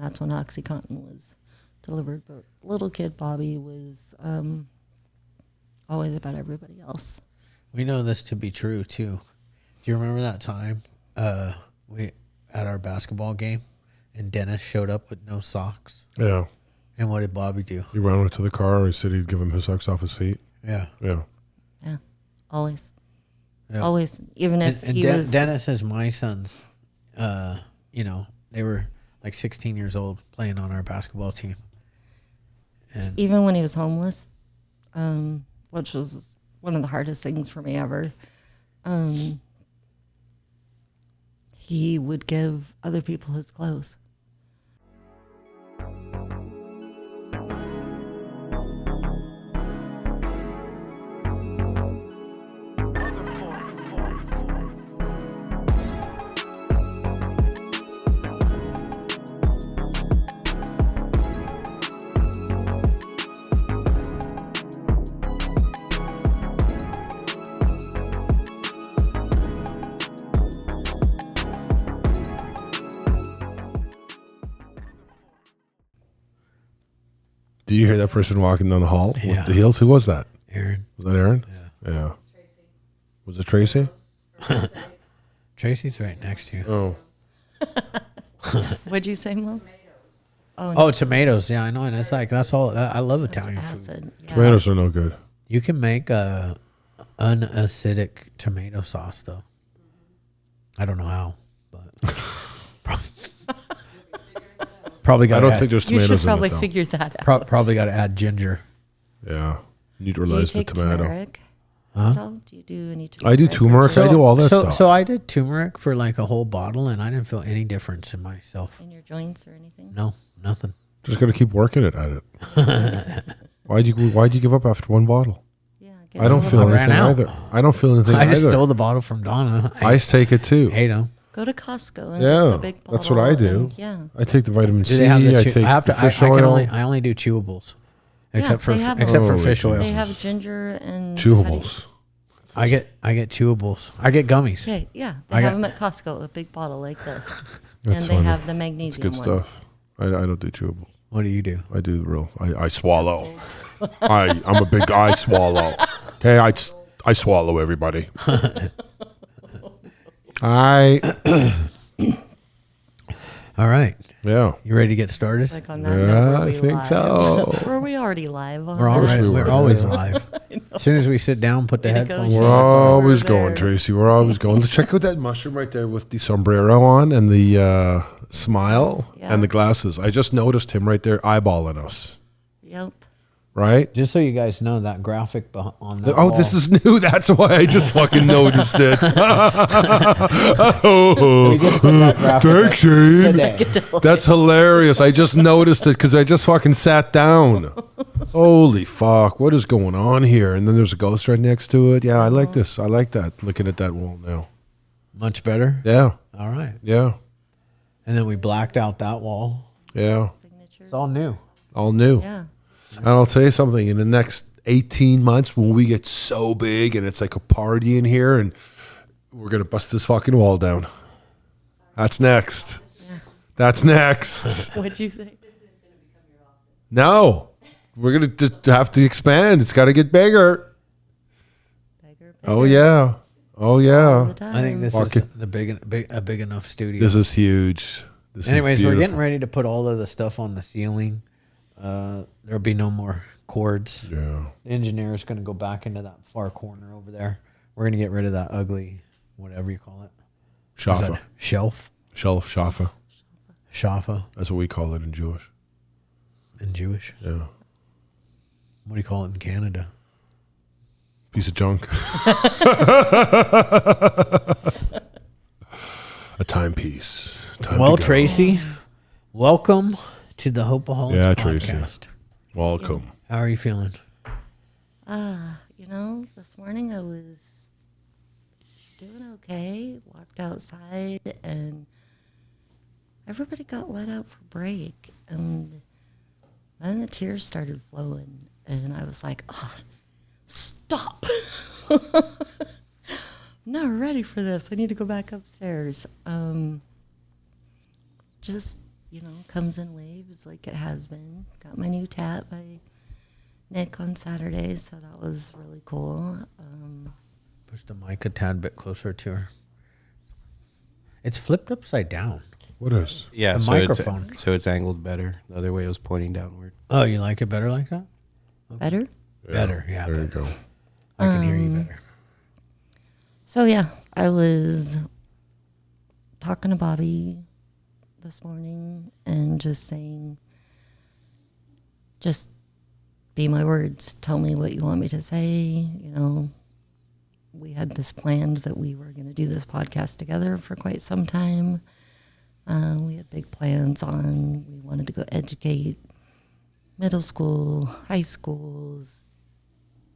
that's when OxyContin was delivered. But little kid Bobby was always about everybody else. We know this to be true too. Do you remember that time we at our basketball game and Dennis showed up with no socks? Yeah. And what did Bobby do? He ran over to the car. He said he'd give him his socks off his feet. Yeah. Yeah. Yeah, always. Yeah. Always, even if and he was... Dennis is my sons. You know, they were like 16 years old playing on our basketball team. And even when he was homeless, which was one of the hardest things for me ever, he would give other people his clothes. Do you hear that person walking down the hall Yeah. with the heels? Who was that? Aaron. Was that Aaron? Yeah. Yeah. Was it Tracy? Tracy's right next to you. Oh. What'd you say, Mom? Oh, tomatoes. Yeah, I know. And it's like, that's all. I love Italian food. Acid. Yeah. Tomatoes are no good. You can make a unacidic tomato sauce, though. I don't know how, but probably got. I don't think there's You tomatoes should probably in it, though. figure that out. Probably got to add ginger. Yeah. Do you Neutralize the take tomato. turmeric? Huh? At all? Do you do any turmeric? I do turmeric. I do all that stuff. So I did turmeric for like a whole bottle, and I didn't feel any difference in myself. In your joints or anything? No, nothing. Just got to keep working it at it. Why'd you give up after one bottle? Yeah. I don't feel I ran anything out. either. I don't feel anything I either. just stole the bottle from Donna. I take it too. hate them. Go to Costco and Yeah, get the big bottle. that's what I do. and- yeah. I take the vitamin Do C. they have the I chew- take I have the to. fish I can oil. only. I only do chewables, except for they have fish oil. They have ginger and Chewables. I get chewables. I get gummies. Okay, yeah. They I have got- them at Costco, a big bottle like this. That's and they funny. have the It's magnesium good ones. stuff. I don't do chewables. What do you do? I do the real. I swallow. I'm a big guy. Swallow. Okay, I swallow everybody. All right. Yeah. You ready to get started? Like on that Yeah, note, were I we think live? so. Were we already live? On We're that? already. we We're were, always yeah. live. As soon as we sit down, put the Way to go, headphones. Shane. We're on. always over going, there. Tracy. We're always going. Let's check out that mushroom right there with the sombrero on and the smile Yeah. and the glasses. I just noticed him right there eyeballing us. Yep. Right? Just so you guys know, that graphic on that Oh, wall, this is new. That's why I just fucking noticed it. We Oh, just put that graphic thanks, Shane. today. That's hilarious. I just noticed it because I just fucking sat down. Holy fuck. What is going on here? And then there's a ghost right next to it. Yeah, I like this. I like that. Looking at that wall now. Much better. Yeah. All right. Yeah. And then we blacked out that wall. Yeah. Signatures. It's all new. All new. Yeah. And I'll tell you something. In the next 18 months, when we get so big and it's like a party in here, and we're going to bust this fucking wall down. That's next. That's next. What'd you say? No. We're going to have to expand. It's got to get bigger. Bigger, Oh, yeah. Oh, all the yeah. time. I think this Fucking- is a big enough studio. This is huge. This Anyways, is we're beautiful. getting ready to put all of the stuff on the ceiling. There'll be no more cords. Yeah. The engineer is going to go back into that far corner over there. We're going to get rid of that ugly, whatever you call it. What is Shafa. that? Shelf. Shelf, shafa. Shafa That's what we call it in Jewish. in Jewish. Yeah. What do you call it in Canada? Piece of junk. A timepiece. Time Well, to go. Tracy, welcome to the Hopeaholics Yeah, Podcast. Tracy. Welcome. How are you feeling? You know, this morning I was doing okay. Walked outside and everybody got let out for break. And then the tears started flowing. And I was like, oh, stop. I'm not ready for this. I need to go back upstairs. comes in waves like it has been. Got my new tat by Nick on Saturday, so that was really cool. Push the mic a tad bit closer to her. It's flipped upside down. What is? Yeah, The so microphone. it's angled better. The other way it was pointing downward. Oh, you like it better like that? Better? Better, yeah. There you go. I can hear you better. So, yeah, I was talking to Bobby this morning and just saying, just be my words. Tell me what you want me to say. We had this planned that we were going to do this podcast together for quite some time. We had big plans on, we wanted to go educate middle school, high schools.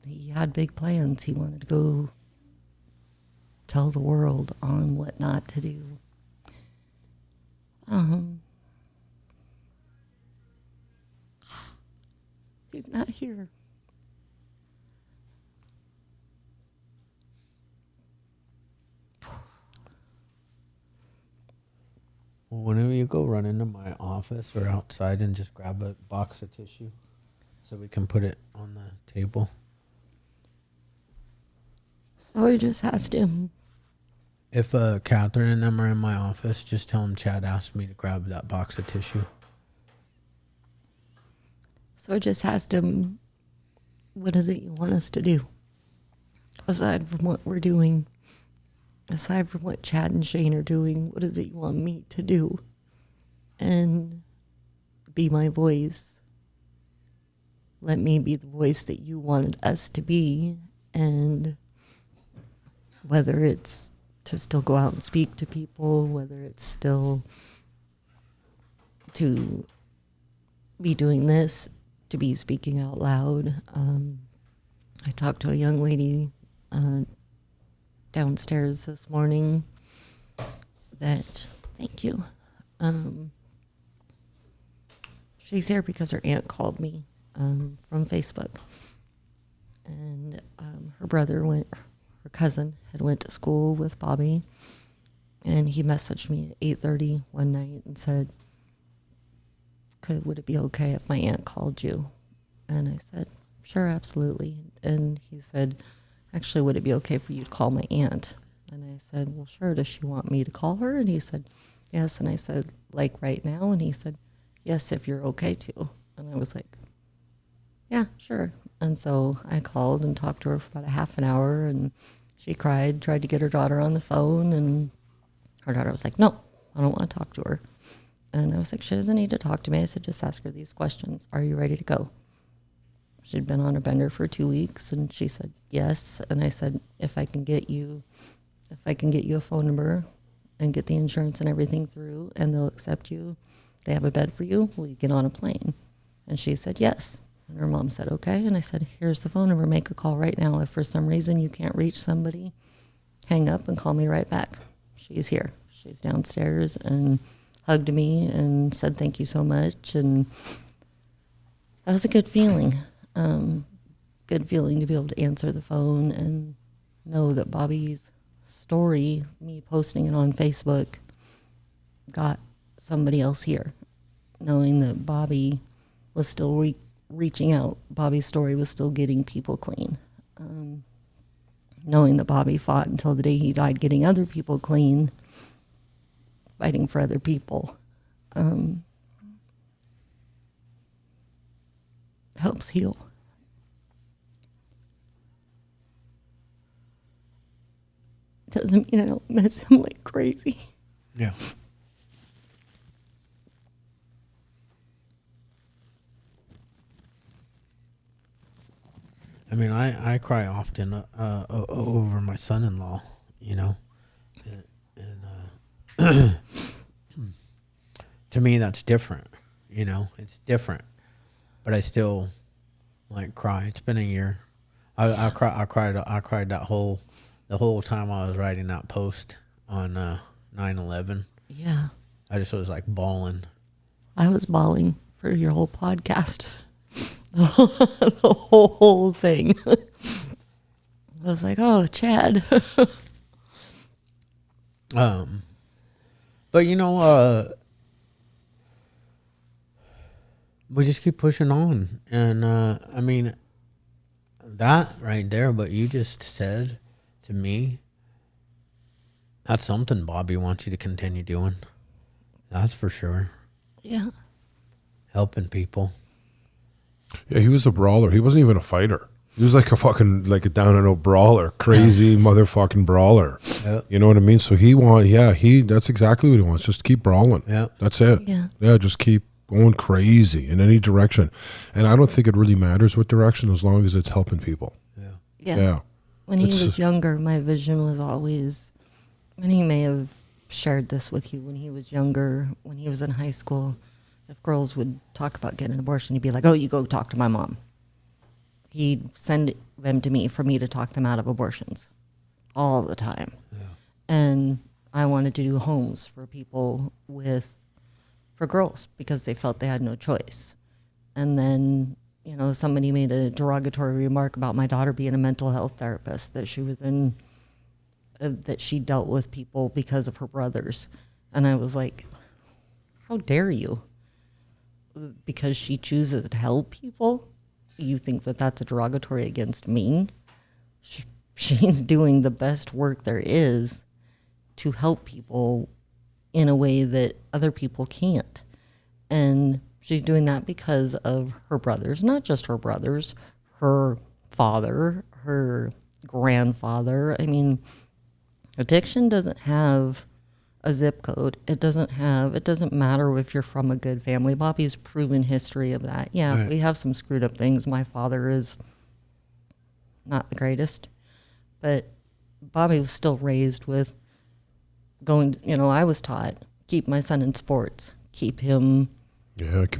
He had big plans. He wanted to go tell the world on what not to do. He's not here. Well, whenever you go, run into my office or outside and just grab a box of tissue so we can put it on the table. So I just asked him. If Catherine and them are in my office, just tell them Chad asked me to grab that box of tissue. So I just asked him, what is it you want us to do? Aside from what we're doing, aside from what Chad and Shane are doing, what is it you want me to do? And be my voice. Let me be the voice that you wanted us to be. And whether it's to still go out and speak to people, whether it's still to be doing this, to be speaking out loud. I talked to a young lady downstairs this morning that, thank you. She's here because her aunt called me from Facebook. And her cousin had went to school with Bobby, and he messaged me at 8:30 one night and said, would it be okay if my aunt called you? And I said, sure, absolutely. And he said, actually, would it be okay for you to call my aunt? And I said, well, sure. Does she want me to call her? And he said, yes. And I said, like right now? And he said, yes, if you're okay to. And I was like, yeah, sure. And so I called and talked to her for about a half an hour, and she cried, tried to get her daughter on the phone, and her daughter was like, no, I don't want to talk to her. And I was like, she doesn't need to talk to me. I said, just ask her these questions. Are you ready to go? She'd been on a bender for 2 weeks, and she said, yes. And I said, if I can get you a phone number and get the insurance and everything through, and they'll accept you, they have a bed for you, will you get on a plane? And she said, yes. And her mom said, okay. And I said, here's the phone number. Make a call right now. If for some reason you can't reach somebody, hang up and call me right back. She's here. She's downstairs, and hugged me and said thank you so much. And that was a good feeling. Good feeling to be able to answer the phone and know that Bobby's story, me posting it on Facebook, got somebody else here. Knowing that Bobby was still reaching out. Bobby's story was still getting people clean. Knowing that Bobby fought until the day he died getting other people clean, fighting for other people, helps heal. Doesn't mean I don't miss him like crazy. Yeah. I mean, I cry often over my son-in-law, and to me that's different, it's different, but I still cry. It's been a year. I cried the whole time I was writing that post on 9/11. Yeah. I just was bawling. I was bawling for your whole podcast. The whole thing. I was like, oh, Chad. But we just keep pushing on. And I mean, that right there, what you just said to me, that's something Bobby wants you to continue doing. That's for sure. Yeah. Helping people. Yeah, he was a brawler. He wasn't even a fighter. He was like a fucking, like a down and out brawler, crazy motherfucking brawler. Yep. You know what I mean? So that's exactly what he wants. Just keep brawling. Yeah. That's it. Yeah. Just keep going crazy in any direction. And I don't think it really matters what direction as long as it's helping people. Yeah. When he was younger, my vision was always, and he may have shared this with you when he was younger, when he was in high school, if girls would talk about getting an abortion, he'd be like, oh, you go talk to my mom. He'd send them to me for me to talk them out of abortions all the time. Yeah. And I wanted to do homes for people for girls because they felt they had no choice. And then, you know, somebody made a derogatory remark about my daughter being a mental health therapist, that she was in, that she dealt with people because of her brothers. And I was like, how dare you? Because she chooses to help people, you think that that's a derogatory against me? She's doing the best work there is to help people in a way that other people can't. And she's doing that because of her brothers, not just her brothers, her father, her grandfather. I mean, addiction doesn't have a zip code. It doesn't matter if you're from a good family. Bobby's proven history of that. Yeah, right. We have some screwed up things. My father is not the greatest, but Bobby was still raised with going, you know, I was taught, keep my son in sports, keep him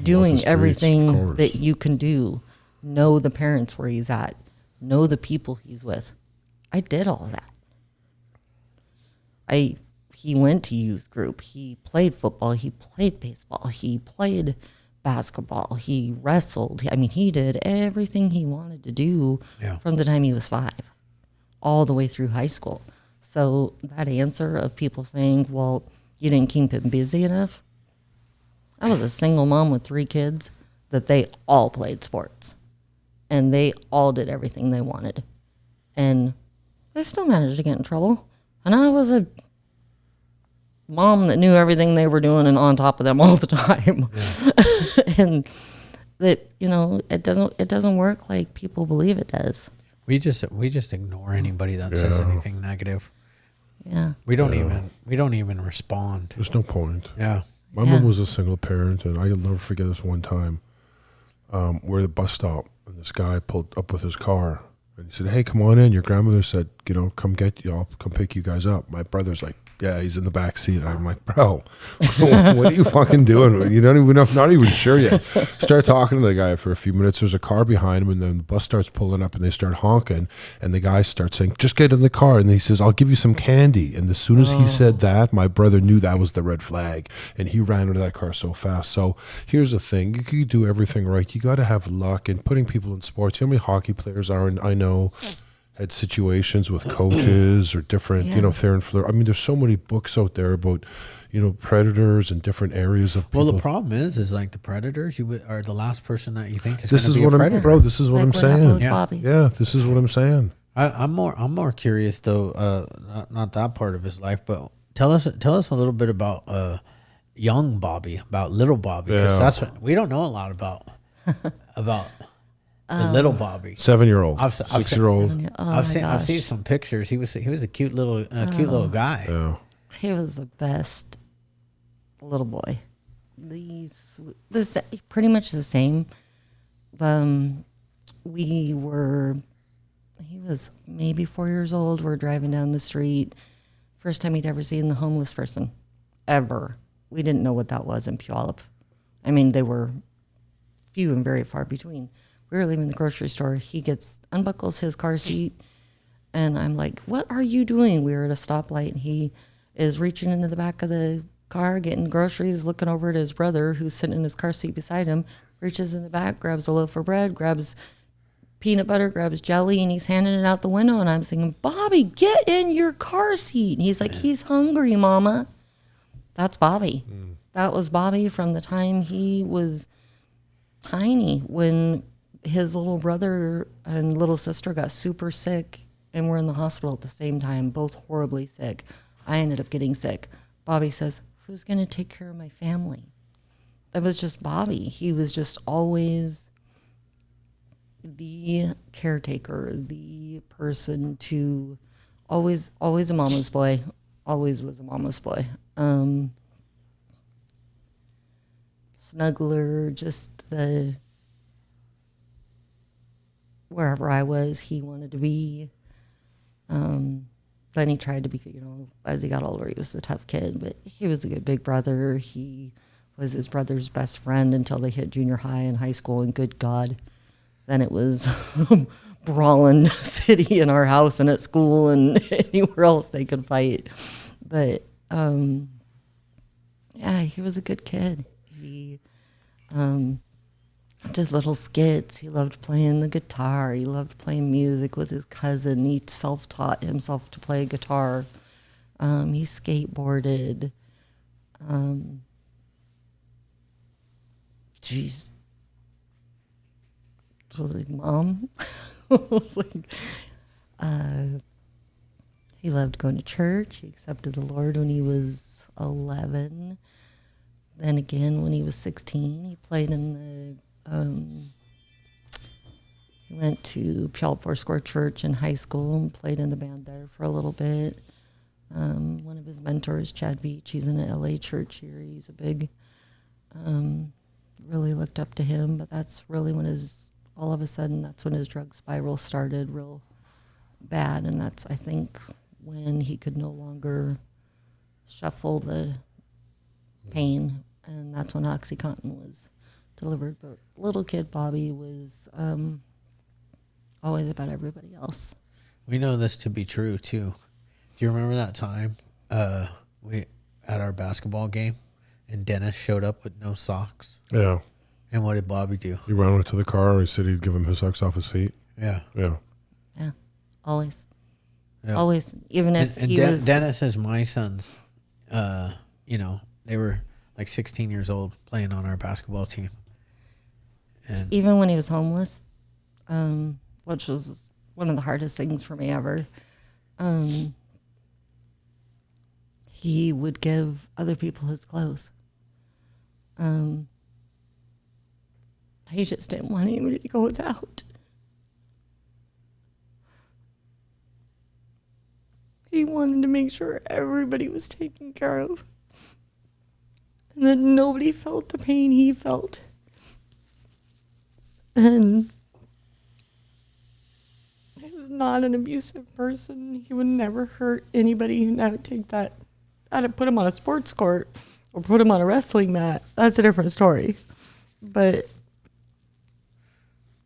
doing everything that you can do, know the parents where he's at, know the people he's with. I did all that. He went to youth group. He played football. He played baseball. He played basketball. He wrestled. I mean, he did everything he wanted to do from the time he was 5, all the way through high school. So that answer of people saying, well, you didn't keep him busy enough. I was a single mom with 3 kids that they all played sports. And they all did everything they wanted. And they still managed to get in trouble. And I was a mom that knew everything they were doing and on top of them all the time. Yeah. And that, you know, it doesn't work like people believe it does. We just ignore anybody that says anything negative. Yeah. We don't even respond. There's no point. Yeah. My mom was a single parent, and I'll never forget this one time. We're at the bus stop, and this guy pulled up with his car, and he said, "Hey, come on in. Your grandmother said, you know, come get you. I'll come pick you guys up." My brother's like, "Yeah, he's in the back seat." I'm like, "Bro, what are you fucking doing? You don't even not even sure yet." Start talking to the guy for a few minutes. There's a car behind him, and then the bus starts pulling up, and they start honking, and the guy starts saying, "Just get in the car." And he says, "I'll give you some candy." And as soon as he said that, my brother knew that was the red flag, and he ran into that car so fast. So here's the thing: you can do everything right. You got to have luck. And putting people in sports. You know how many hockey players are? And I know. Had situations with coaches or different, you know, Theron Fleur. I mean, there's so many books out there about, you know, predators and different areas of people. Well, the problem is like the predators, are the last person that you think is this going to be what a predator. Bro, this is what I'm saying. Yeah, this is what I'm saying. I'm more curious though, not that part of his life, but tell us a little bit about young Bobby, about little Bobby, because that's what we don't know a lot about the little Bobby, 7-year-old, 6-year-old. I've seen some pictures. He was a cute little guy. Yeah. He was the best little boy. Pretty much the same. He was maybe 4 years old. We're driving down the street. First time he'd ever seen the homeless person, ever. We didn't know what that was in Puyallup. I mean, they were few and very far between. We were leaving the grocery store. He unbuckles his car seat, and I'm like, "What are you doing?" We were at a stoplight, and he is reaching into the back of the car, getting groceries, looking over at his brother, who's sitting in his car seat beside him, reaches in the back, grabs a loaf of bread, grabs peanut butter, grabs jelly, and he's handing it out the window, and I'm saying, "Bobby, get in your car seat." And he's like, "He's hungry, Mama." That's Bobby. That was Bobby from the time he was tiny. When his little brother and little sister got super sick and were in the hospital at the same time, both horribly sick, I ended up getting sick. Bobby says, who's going to take care of my family? That was just Bobby. He was just always the caretaker, the person to always a mama's boy, always was a mama's boy. Snuggler, just the wherever I was, he wanted to be. Then he tried to be, as he got older, he was a tough kid, but he was a good big brother. He was his brother's best friend until they hit junior high and high school, and good God, then it was brawling city in our house and at school and anywhere else they could fight. But, yeah, he was a good kid. He did little skits. He loved playing the guitar. He loved playing music with his cousin. He self-taught himself to play guitar. He skateboarded. Jeez. I was like, Mom? I was like, he loved going to church. He accepted the Lord when he was 11. Then again, when he was 16, he played in the, he went to Puyallup Foursquare Church in high school and played in the band there for a little bit. One of his mentors, Chad Beach, he's in an LA church here. He's a big, really looked up to him, but that's really when all of a sudden, that's when his drug spiral started real bad. And that's, I think, when he could no longer shuffle the pain. And that's when OxyContin was delivered. But little kid Bobby was always about everybody else. We know this to be true, too. Do you remember that time we at our basketball game and Dennis showed up with no socks? Yeah. And what did Bobby do? He ran over to the car. He said he'd give him his socks off his feet. Yeah. Yeah. Yeah, always. Yeah. Always, even if and he was... Dennis is my sons. They were like 16 years old playing on our basketball team. And even when he was homeless, which was one of the hardest things for me ever, he would give other people his clothes. He just didn't want anybody to go without. He wanted to make sure everybody was taken care of. And that nobody felt the pain he felt. And he was not an abusive person. He would never hurt anybody. Who would take that. I'd put him on a sports court or put him on a wrestling mat. That's a different story. But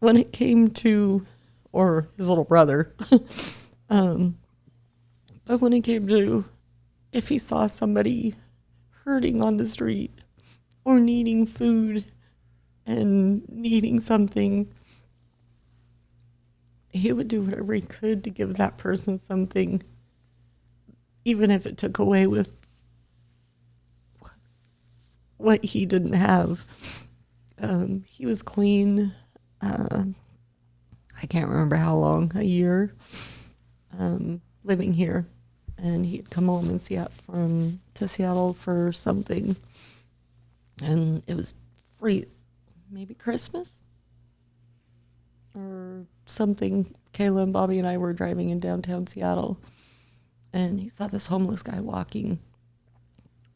when it came to, or his little brother, but when it came to if he saw somebody hurting on the street or needing food and needing something, he would do whatever he could to give that person something, even if it took away with what he didn't have. He was clean. I can't remember how long, a year, living here. And he'd come home in to Seattle for something. And it was free, maybe Christmas or something. Kayla and Bobby and I were driving in downtown Seattle. And he saw this homeless guy walking.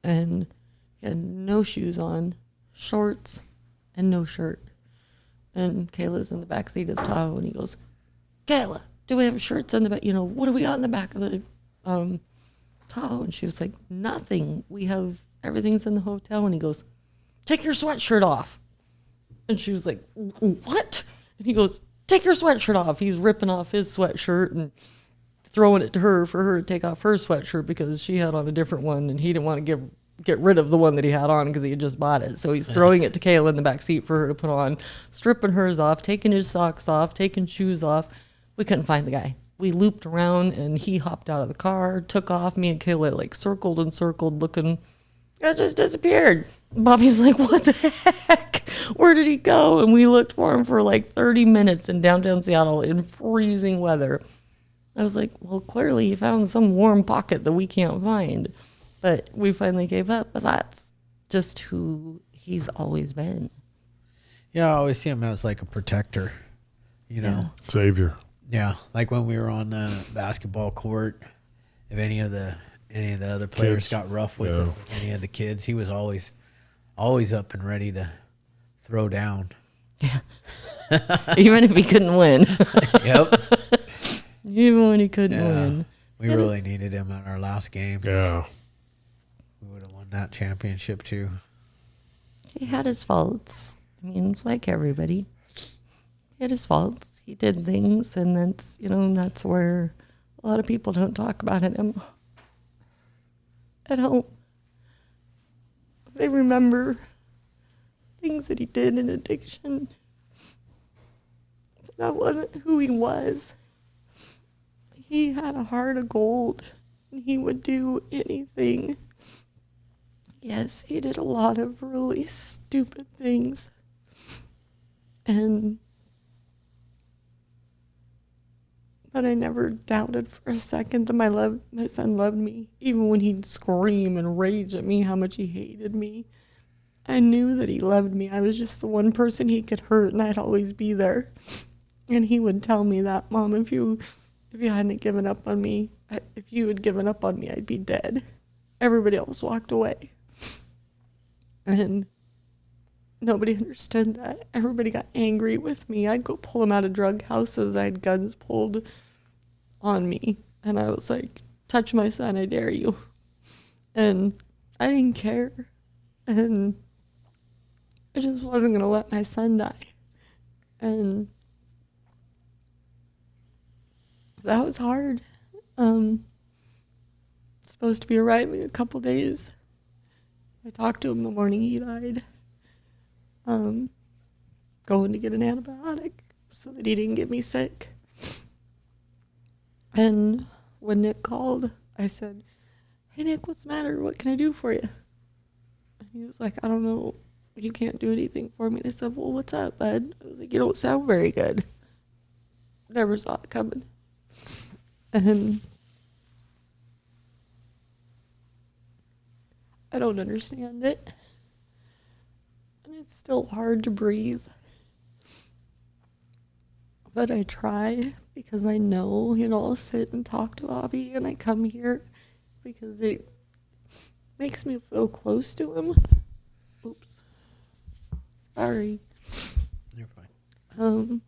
And he had no shoes on, shorts, and no shirt. And Kayla's in the back seat of the Tahoe, and he goes, Kayla, do we have shirts in the back? What do we got in the back of the Tahoe? And she was like, nothing. We have, everything's in the hotel. And he goes, take your sweatshirt off. And she was like, what? And he goes, take your sweatshirt off. He's ripping off his sweatshirt and throwing it to her for her to take off her sweatshirt because she had on a different one, and he didn't want to get rid of the one that he had on because he had just bought it. So he's throwing it to Kayla in the back seat for her to put on, stripping hers off, taking his socks off, taking shoes off. We couldn't find the guy. We looped around, and he hopped out of the car, took off. Me and Kayla circled and circled looking. It just disappeared. Bobby's like, what the heck? Where did he go? And we looked for him for like 30 minutes in downtown Seattle in freezing weather. I was like, well, clearly he found some warm pocket that we can't find. But we finally gave up. But that's just who he's always been. Yeah, I always see him as like a protector, you know. Savior. Yeah, like when we were on the basketball court, if any of the other players Kids. got rough with, Yeah. with any of the kids, he was always up and ready to throw down. Yeah. Even if he couldn't win. Yep. Even when he couldn't Yeah. win. We really needed him at our last game. Yeah. We would have won that championship too. He had his faults. I mean, it's like everybody. He had his faults. He did things, and that's where a lot of people don't talk about him at home. They remember things that he did in addiction. But that wasn't who he was. He had a heart of gold, and he would do anything. Yes, he did a lot of really stupid things. But I never doubted for a second that my son loved me. Even when he'd scream and rage at me how much he hated me, I knew that he loved me. I was just the one person he could hurt, and I'd always be there. And he would tell me that, Mom, if you hadn't given up on me, if you had given up on me, I'd be dead. Everybody else walked away. And nobody understood that. Everybody got angry with me. I'd go pull him out of drug houses. I had guns pulled on me. And I was like, touch my son, I dare you. And I didn't care. And I just wasn't going to let my son die. And that was hard. Supposed to be arriving in a couple days. I talked to him the morning he died. Going to get an antibiotic so that he didn't get me sick. And when Nick called, I said, hey, Nick, what's the matter? What can I do for you? And he was like, I don't know. You can't do anything for me. And I said, well, what's up, bud? I was like, you don't sound very good. Never saw it coming. And I don't understand it. And it's still hard to breathe. But I try because I know, I'll sit and talk to Bobby, and I come here because it makes me feel close to him. Oops. Sorry. You're fine.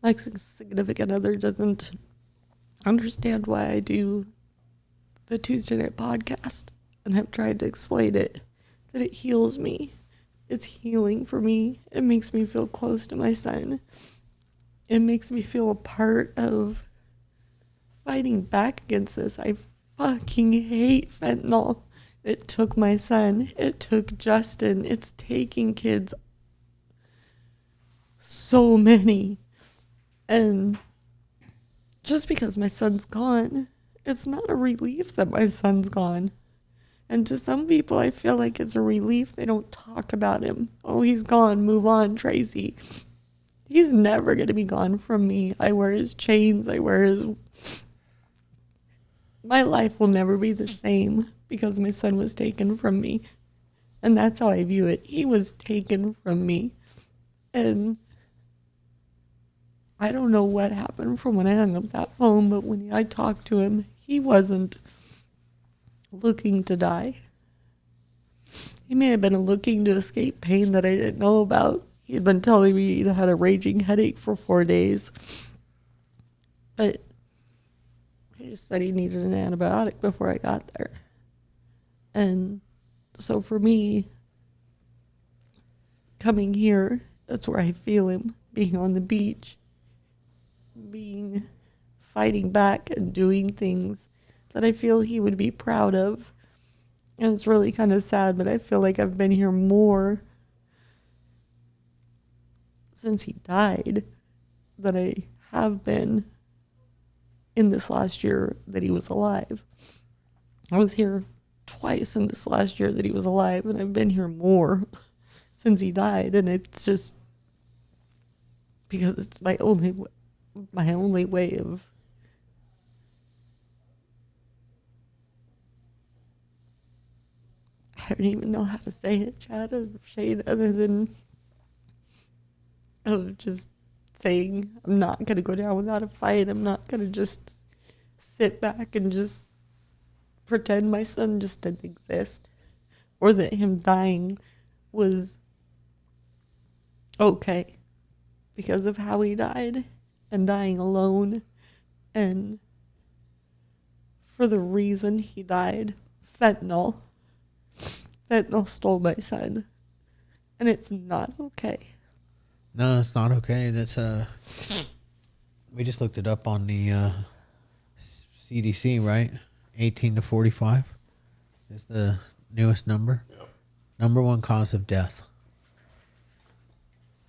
My significant other doesn't understand why I do the Tuesday night podcast, and I've tried to explain it, that it heals me. It's healing for me. It makes me feel close to my son. It makes me feel a part of fighting back against this. I fucking hate fentanyl. It took my son. It took Justin. It's taking kids. So many. And just because my son's gone, it's not a relief that my son's gone. And to some people, I feel like it's a relief. They don't talk about him. Oh, he's gone. Move on, Tracy. He's never going to be gone from me. I wear his chains. My life will never be the same because my son was taken from me. And that's how I view it. He was taken from me. And I don't know what happened from when I hung up that phone, but when I talked to him, he wasn't looking to die. He may have been looking to escape pain that I didn't know about. He had been telling me he had a raging headache for 4 days. But he just said he needed an antibiotic before I got there. And so for me, coming here, that's where I feel him, being on the beach, fighting back and doing things that I feel he would be proud of. And it's really kind of sad, but I feel like I've been here more since he died than I have been in this last year that he was alive. I was here twice in this last year that he was alive, and I've been here more since he died, and it's just because it's my only way of I don't even know how to say it, Chad or Shane, other than of just saying I'm not gonna go down without a fight. I'm not gonna just sit back and just pretend my son just didn't exist, or that him dying was okay because of how he died and dying alone and for the reason he died. Fentanyl stole my son, and it's not okay. No, it's not okay. That's we just looked it up on the CDC, right? 18 to 45 is the newest number. Yep. Number one cause of death.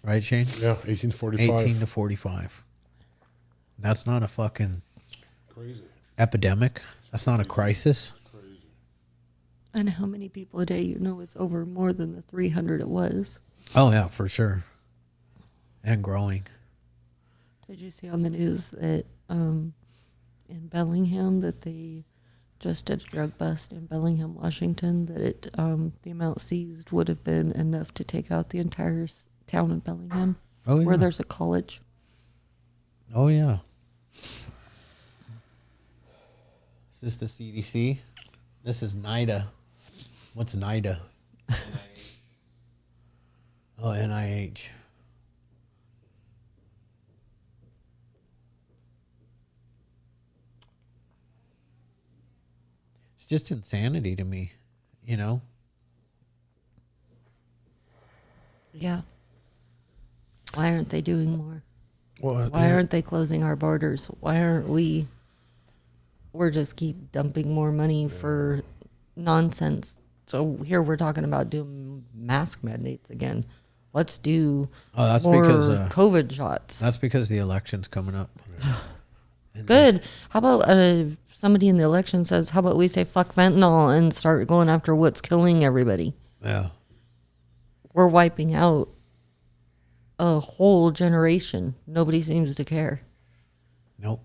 Right, Shane? Yeah, 1845. 18 to 45. That's not a fucking Crazy. epidemic. That's not a crisis. Crazy. And how many people a day, it's over more than the 300 it was. Oh, yeah, for sure. And growing. Did you see on the news that in Bellingham that they just did a drug bust in Bellingham, Washington, that the amount seized would have been enough to take out the entire town of Bellingham, Oh, yeah. where there's a college. Oh, yeah. Is this the CDC? This is NIDA. What's NIDA? Oh, NIH. It's just insanity to me, Yeah. Why aren't they doing more? Well, Why aren't they closing our borders? Why aren't we're just keep dumping more money for nonsense. So here we're talking about doing mask mandates again. Let's do that's more because COVID shots. that's because the election's coming up. And Good. How about somebody in the election says, how about we say fuck fentanyl and start going after what's killing everybody? Yeah. We're wiping out a whole generation. Nobody seems to care. Nope.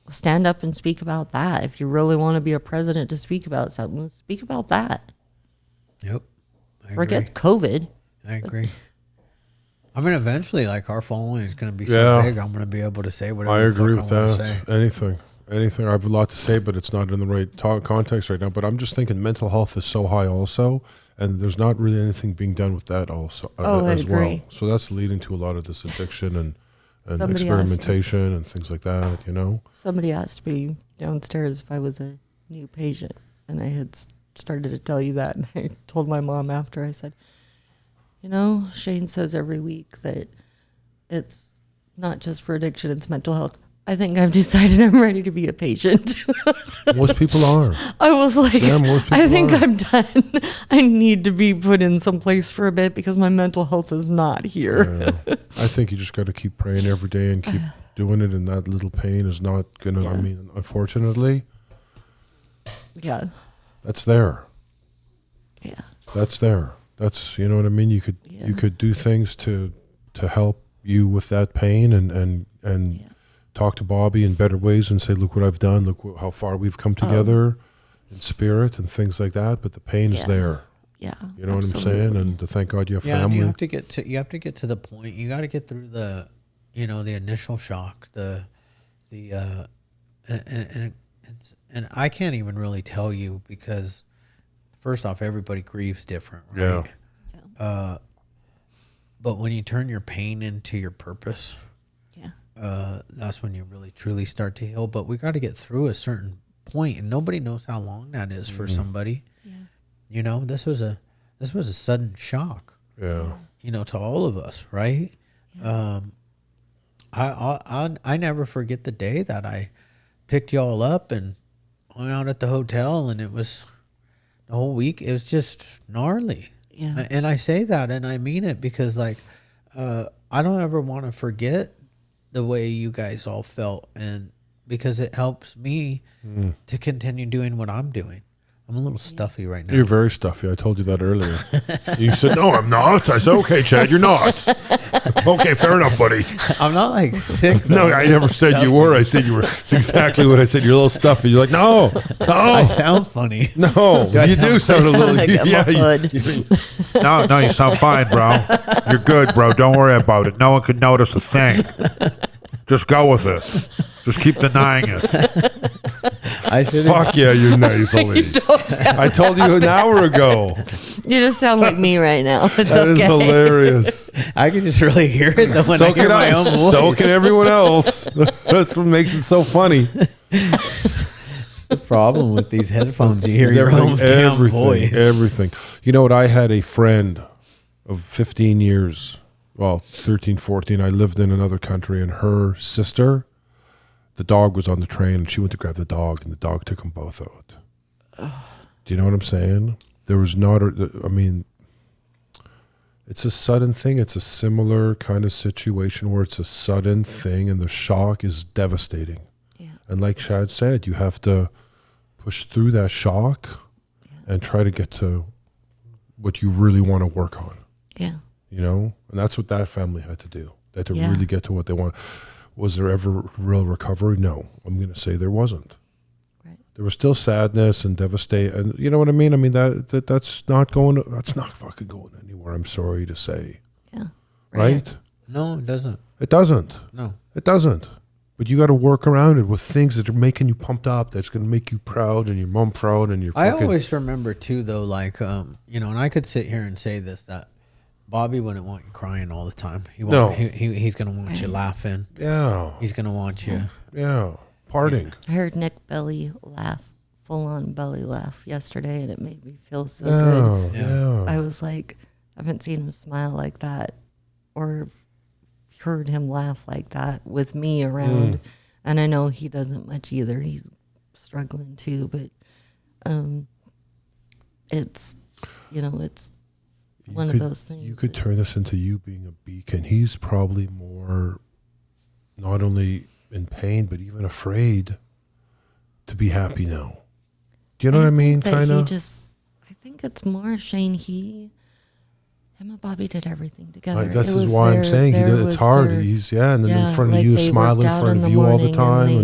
Stand up and speak about that. If you really want to be a president to speak about something, speak about that. Yep. I agree. Forget COVID. I agree. I mean, eventually, like, our following is going to be so Yeah. big, I'm going to be able to say whatever I the agree fuck with I wanna that. say. Anything. I have a lot to say, but it's not in the right context right now. But I'm just thinking mental health is so high also, and there's not really anything being done with that also Oh, I as agree. well. So that's leading to a lot of this addiction and Somebody experimentation and things like that, you know? Somebody asked me downstairs if I was a new patient, and I had started to tell you that, and I told my mom after. I said, Shane says every week that it's not just for addiction, it's mental health. I think I've decided I'm ready to be a patient. Most people are. I was like, Yeah, most people I think are. I'm done. I need to be put in some place for a bit because my mental health is not here. Yeah. I think you just got to keep praying every day and keep doing it, and that little pain is not going to, Yeah. I mean, unfortunately, Yeah. that's there. Yeah. That's there. That's, you know what I mean? You could do things to help you with that pain and Yeah. talk to Bobby in better ways and say, look what I've done, look how far we've come together in spirit and things like that. But the pain is Yeah. there. Yeah. You know what I'm absolutely. saying? And to thank God you have Yeah, and family. you have to get to the point. You got to get through the initial shock, and I can't even really tell you because first off, everybody grieves different, right? Yeah. But when you turn your pain into your purpose, Yeah. that's when you really truly start to heal. But we got to get through a certain point, and nobody knows how long that is for somebody. Yeah. This was a sudden shock. Yeah. To all of us, right? I never forget the day that I picked y'all up and hung out at the hotel, and it was the whole week. It was just gnarly. Yeah. And I say that, and I mean it because, like, I don't ever want to forget the way you guys all felt, and because it helps me to continue doing what I'm doing. I'm a little stuffy right now. You're very stuffy. I told you that earlier. You said, no, I'm not. I said, okay, Chad, you're not. Okay, fair enough, buddy. I'm not like sick. No, I never said you were. I said you were. It's exactly what I said. You're a little stuffy. You're like, no. I sound funny. No, you do sound a little. like a muffled. No, you sound fine, bro. You're good, bro. Don't worry about it. No one could notice a thing. Just go with it. Just keep denying it. I should. Fuck yeah, you're nasally. I told you an hour ago. You just sound like me right now. It's That is okay. hilarious. I can just really hear it though when So I hear can my I. own voice. So can everyone else. That's what makes it so funny. The problem with these headphones, you hear your own damn voice. Everything. You know what? I had a friend of 15 years, well, 13, 14. I lived in another country, and her sister, the dog was on the train, and she went to grab the dog, and the dog took them both out. Do you know what I'm saying? There was not, I mean, it's a sudden thing. It's a similar kind of situation where it's a sudden thing, and the shock is devastating. Yeah. And like Shad said, you have to push through that shock and try to get to what you really want to work on. Yeah. You know? And that's what that family had to do. They had to Yeah. really get to what they want. Was there ever real recovery? No. I'm going to say there wasn't. Right. There was still sadness and devastation. And you know what I mean? I mean, that's not fucking going anywhere, I'm sorry to say. Yeah. Right? No, it doesn't. It doesn't. No. It doesn't. But you got to work around it with things that are making you pumped up, that's going to make you proud and your mom proud and your I fucking... always remember too, though, like you know, and I could sit here and say this, that Bobby wouldn't want you crying all the time. No. He's gonna want you laughing. Yeah. He's gonna want you. Yeah. Parting. I heard Nick belly laugh, full on belly laugh yesterday, and it made me feel so Yeah. good. Yeah. I was like, I haven't seen him smile like that or heard him laugh like that with me around. And I know he doesn't much either. He's struggling too, but it's, you know, it's one of those things. You could turn this into you being a beacon. He's probably more not only in pain, but even afraid to be happy now. Do you know what I mean? Kind He of. just, I think it's more Shane. Him and Bobby did everything together. This It is was why I'm saying there it's was hard. their- He's and then in front of like you, they smiling worked in out front in of the you all the morning time. and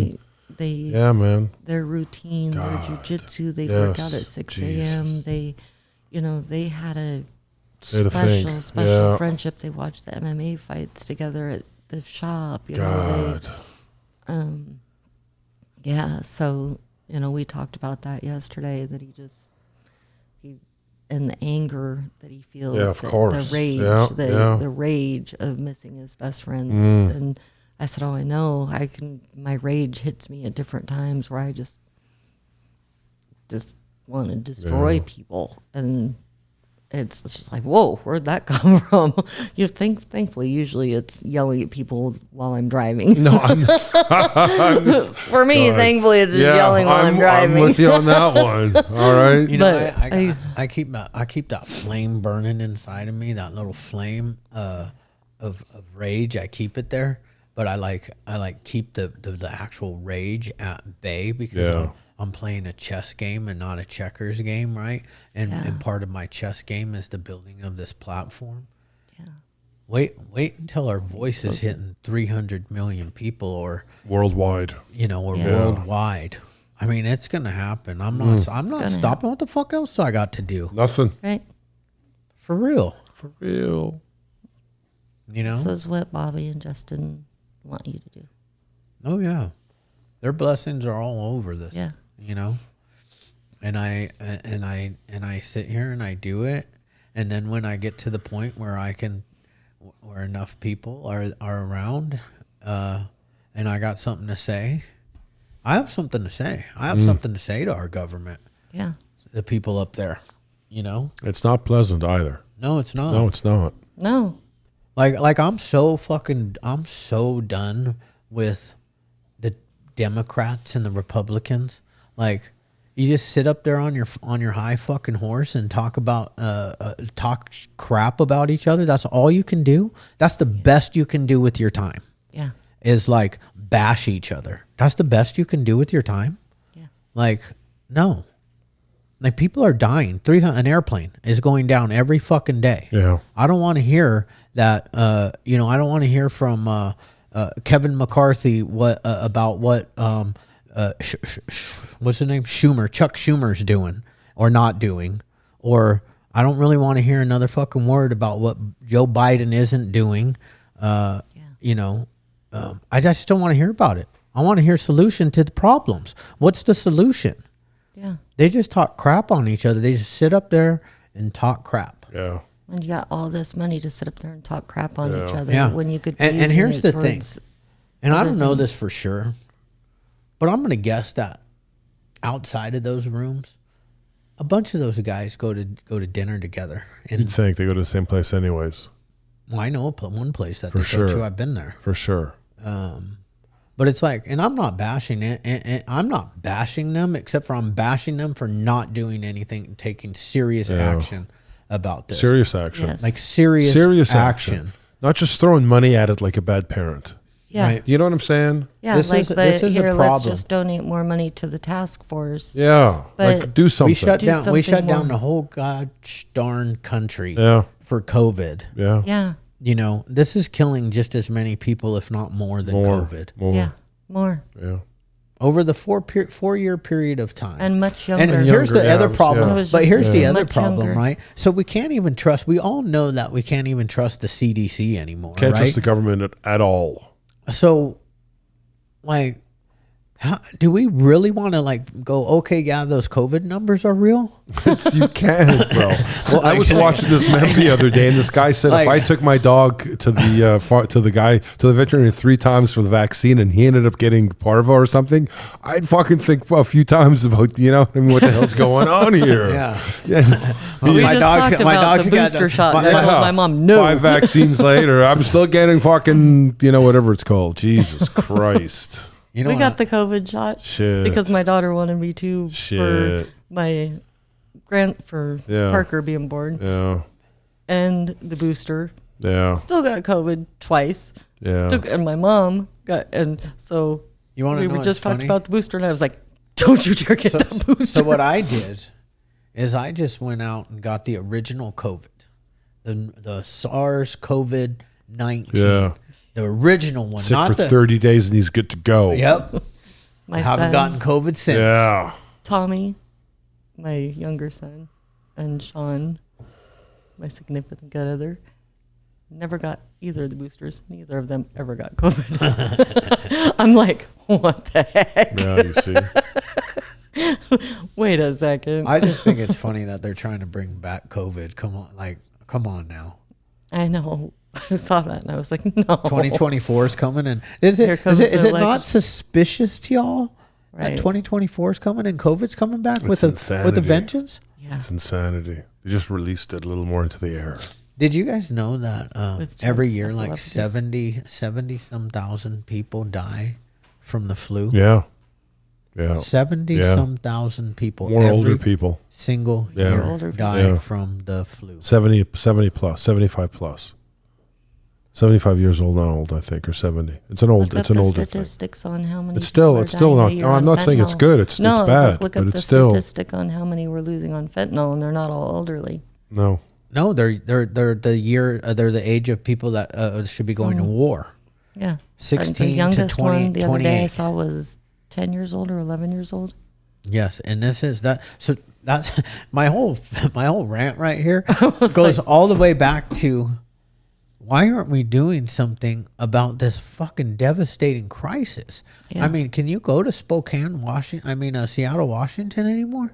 And they yeah, man. their routine, their God. jujitsu. They'd work out Yes, at 6 Jesus. a.m. They, you know, they had a They had a thing. special Yeah. friendship. They watched the MMA fights together at the shop. You know, God. yeah. So you know, we talked about that yesterday. That he and the anger that he feels. Yeah, of the, course. The rage, Yeah, yeah. the rage of missing his best friend. Mm. And I said, "Oh, I know. My rage hits me at different times where I just want to destroy Yeah. people." And it's just like, whoa, where'd that come from? Thankfully, usually it's yelling at people while I'm driving. No, I'm For me, God. thankfully, it's just yelling while I'm driving. I'm with you on that one. All right. You know, But I keep that flame burning inside of me, that little flame of rage. I keep it there, but I like keep the actual rage at bay because Yeah. I'm playing a chess game and not a checkers game, right? And part of my chess game is the building of this platform. Yeah. Wait until our voice is hitting 300 million people, or Worldwide. you know, or Yeah. worldwide. I mean, it's gonna happen. I'm not gonna stopping. What the fuck else do I got to do? Nothing. Right? For real, For real. you know? This is what Bobby and Justin want you to do. Oh yeah, their blessings are all over this. Yeah. You know, and I sit here and I do it, and then when I get to the point where where enough people are around, and I got something to say, I have something to say. I have something to say to our government, Yeah. the people up there. You know, It's not pleasant either. no, it's not. No, it's not. No. Like I'm so done with the Democrats and the Republicans. Like, you just sit up there on your high fucking horse and talk crap about each other. That's all you can do. That's the best you can do with your time. Yeah. Is like bash each other. That's the best you can do with your time. Yeah. Like, no. Like, people are dying. An airplane is going down every fucking day. Yeah. I don't want to hear that. I don't want to hear from Kevin McCarthy about what what's his name, Chuck Schumer's doing or not doing, or I don't really want to hear another fucking word about what Joe Biden isn't doing. I just don't want to hear about it. I want to hear solution to the problems. What's the solution? Yeah. They just talk crap on each other. They just sit up there and talk crap. Yeah. And you got all this money to sit up there and talk crap on each other Yeah. when you could be And using here's it the thing. towards And I other don't know things. this for sure, but I'm going to guess that outside of those rooms, a bunch of those guys go to dinner together. You'd And think they go to the same place anyways. well, I know one place that For they sure. go to. I've been there. For sure. But it's like, and I'm not bashing it. And I'm not bashing them, except for I'm bashing them for not doing anything, taking serious action about this. Serious action. Yes. Like serious action. Not just throwing money at it like a bad parent. Yeah. Right. You know what I'm saying? Yeah, This like is- the this is a here, let's problem. just donate more money to the task force. Yeah. But like do something. We shut Do down. We something shut down more. the whole gosh darn country Yeah. for COVID. Yeah. Yeah. This is killing just as many people, if not more, than More. COVID More. Yeah. More. Yeah. over the 4-year period of time. And much younger. And here's the Younger, other yeah, problem. yeah. It was But just here's the other much problem, younger. right? So we can't even trust. We all know that we can't even trust the CDC anymore, Can't right? trust the government at all. So, like, do we really want to go? Okay, yeah, those COVID numbers are real. You can't, bro. Well, I was watching this meme the other day, and this guy said if I took my dog to the veterinary 3 times for the vaccine, and he ended up getting parvo or something, I'd fucking think a few times about what the hell's going on here. Yeah. We My just dog's- talked my about dog's the got booster the- shot. my- And I told my mom, no. 5 vaccines later, I'm still getting fucking whatever it's called. Jesus Christ. You know We what? got the COVID shot Shit. because my daughter wanted me to Shit. for my Yeah. Parker being born Yeah. and the booster. Yeah. Still got COVID twice. Yeah. And my mom got, and so You wanna we know were what's just talked funny? about the booster, and I was like, don't you dare get that booster. So what I did is I just went out and got the original COVID, the SARS COVID-19, Yeah. the original one, Sick not for the 30 days and he's good to go. Yep, my I haven't son, gotten COVID since. Yeah. Tommy, my younger son, and Sean, my significant other, never got either of the boosters. Neither of them ever got COVID. I'm like, what the heck? Yeah, you see. Wait a second. I just think it's funny that they're trying to bring back COVID. Come on now. I know. I saw that and I was like, no. 2024 is coming, and is Here it comes is the it not suspicious to y'all Right. that 2024 is coming and COVID's coming back with insanity. a vengeance? Yeah. It's insanity. They just released it a little more into the air. Did you guys know that With every Trump's year like epilepsies. 70 some thousand people die from the flu? Yeah. Yeah. 70 Yeah. some thousand people. More every older people. Single Yeah. year Older people. die Yeah. from the flu. 70 plus, 75 plus. 75 years old, not old, I think, or 70. It's an old, Look it's up an the older thing. statistics on how many. It's still people are not. dying a year No, I'm on not saying it's fentanyl. good. It's no, I was bad, like, look but up it's the still statistic on how many we're losing on fentanyl, and they're not all elderly. no. No, they're the age of people that should be going to war. Yeah, 16 the to youngest 20, one the other day I 28. saw was 10 years old or 11 years old. Yes, and this is that. So that's my whole rant right here goes all the way back to why aren't we doing something about this fucking devastating crisis? Yeah. I mean, can you go to Spokane, Washington? I mean, Seattle, Washington anymore,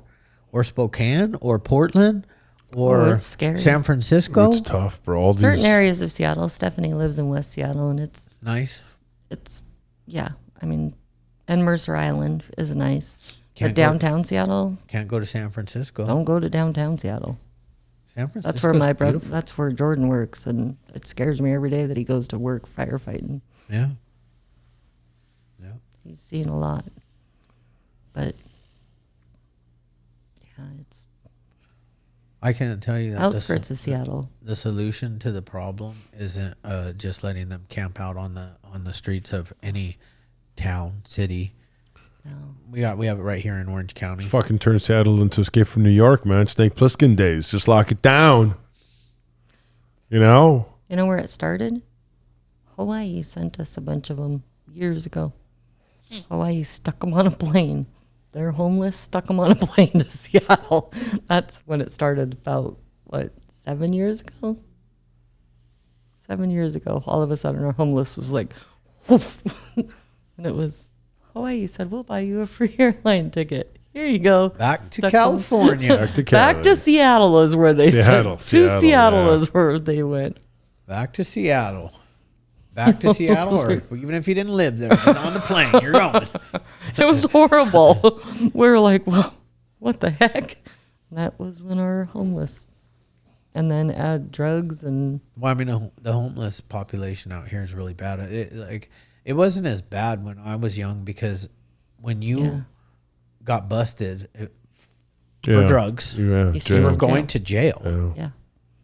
or Spokane, or Portland, or it's scary. San Francisco? It's tough, bro. All Certain these. areas of Seattle. Stephanie lives in West Seattle, and Nice. yeah. I mean, and Mercer Island is nice. Can't But go- downtown Seattle, Can't go to San Francisco. don't go to downtown Seattle. San Francisco. That's where my brother. That's where Jordan works, and it scares me every day that he goes to work firefighting. Yeah. He's seen a lot, but yeah, it's I can't tell you that outskirts of Seattle. the solution to the problem isn't just letting them camp out on the streets of any town, city. No. We have it right here in Orange County. Fucking turn Seattle into Escape from New York, man. Snake Plissken days. Just lock it down. You know? You know where it started? Hawaii sent us a bunch of them years ago. Hawaii stuck them on a plane. They're homeless, stuck them on a plane to Seattle. That's when it started about, 7 years ago? 7 years ago. All of a sudden, our homeless was like, whoof. And it was, Hawaii said, we'll buy you a free airline ticket. Here you go. Back to Stuck 'em- California. Back to Back to Seattle is where they Seattle, sent. To Seattle, Seattle yeah. is where they went. Back to Seattle. Back to Seattle, or even if you didn't live there, get on the plane. You're going. It was horrible. We were like, well, what the heck? And that was when our homeless. And then add drugs and Well, I mean, the homeless population out here is really bad. It wasn't as bad when I was young, because when you got busted for drugs, Yeah, You see you were jail. going to jail. Yeah. yeah.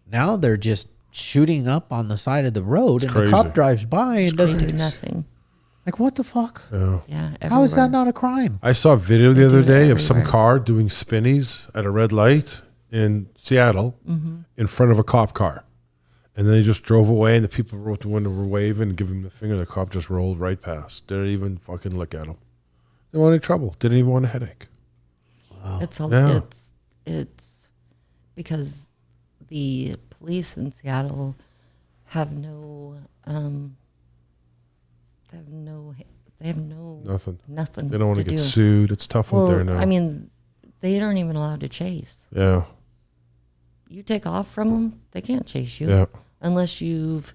Now they're just shooting up on the side of the road, and crazy. the cop drives by and Do doesn't. nothing. Like, what the fuck? Yeah. Yeah. How is that everywhere. not a crime? I saw a video the They other do it day of some everywhere. car doing spinnies at a red light in Seattle in front of a cop car. And then they just drove away, and the people who wrote the window were waving and giving him the finger. The cop just rolled right past. Didn't even fucking look at him. Didn't want any trouble. Didn't even want a headache. Yeah. It's because the police in Seattle have no Nothing. nothing They don't want to get do. sued. It's tough out there Well, now. I mean, they aren't even allowed to chase. yeah. You take off from them, they can't chase you Yeah. unless you've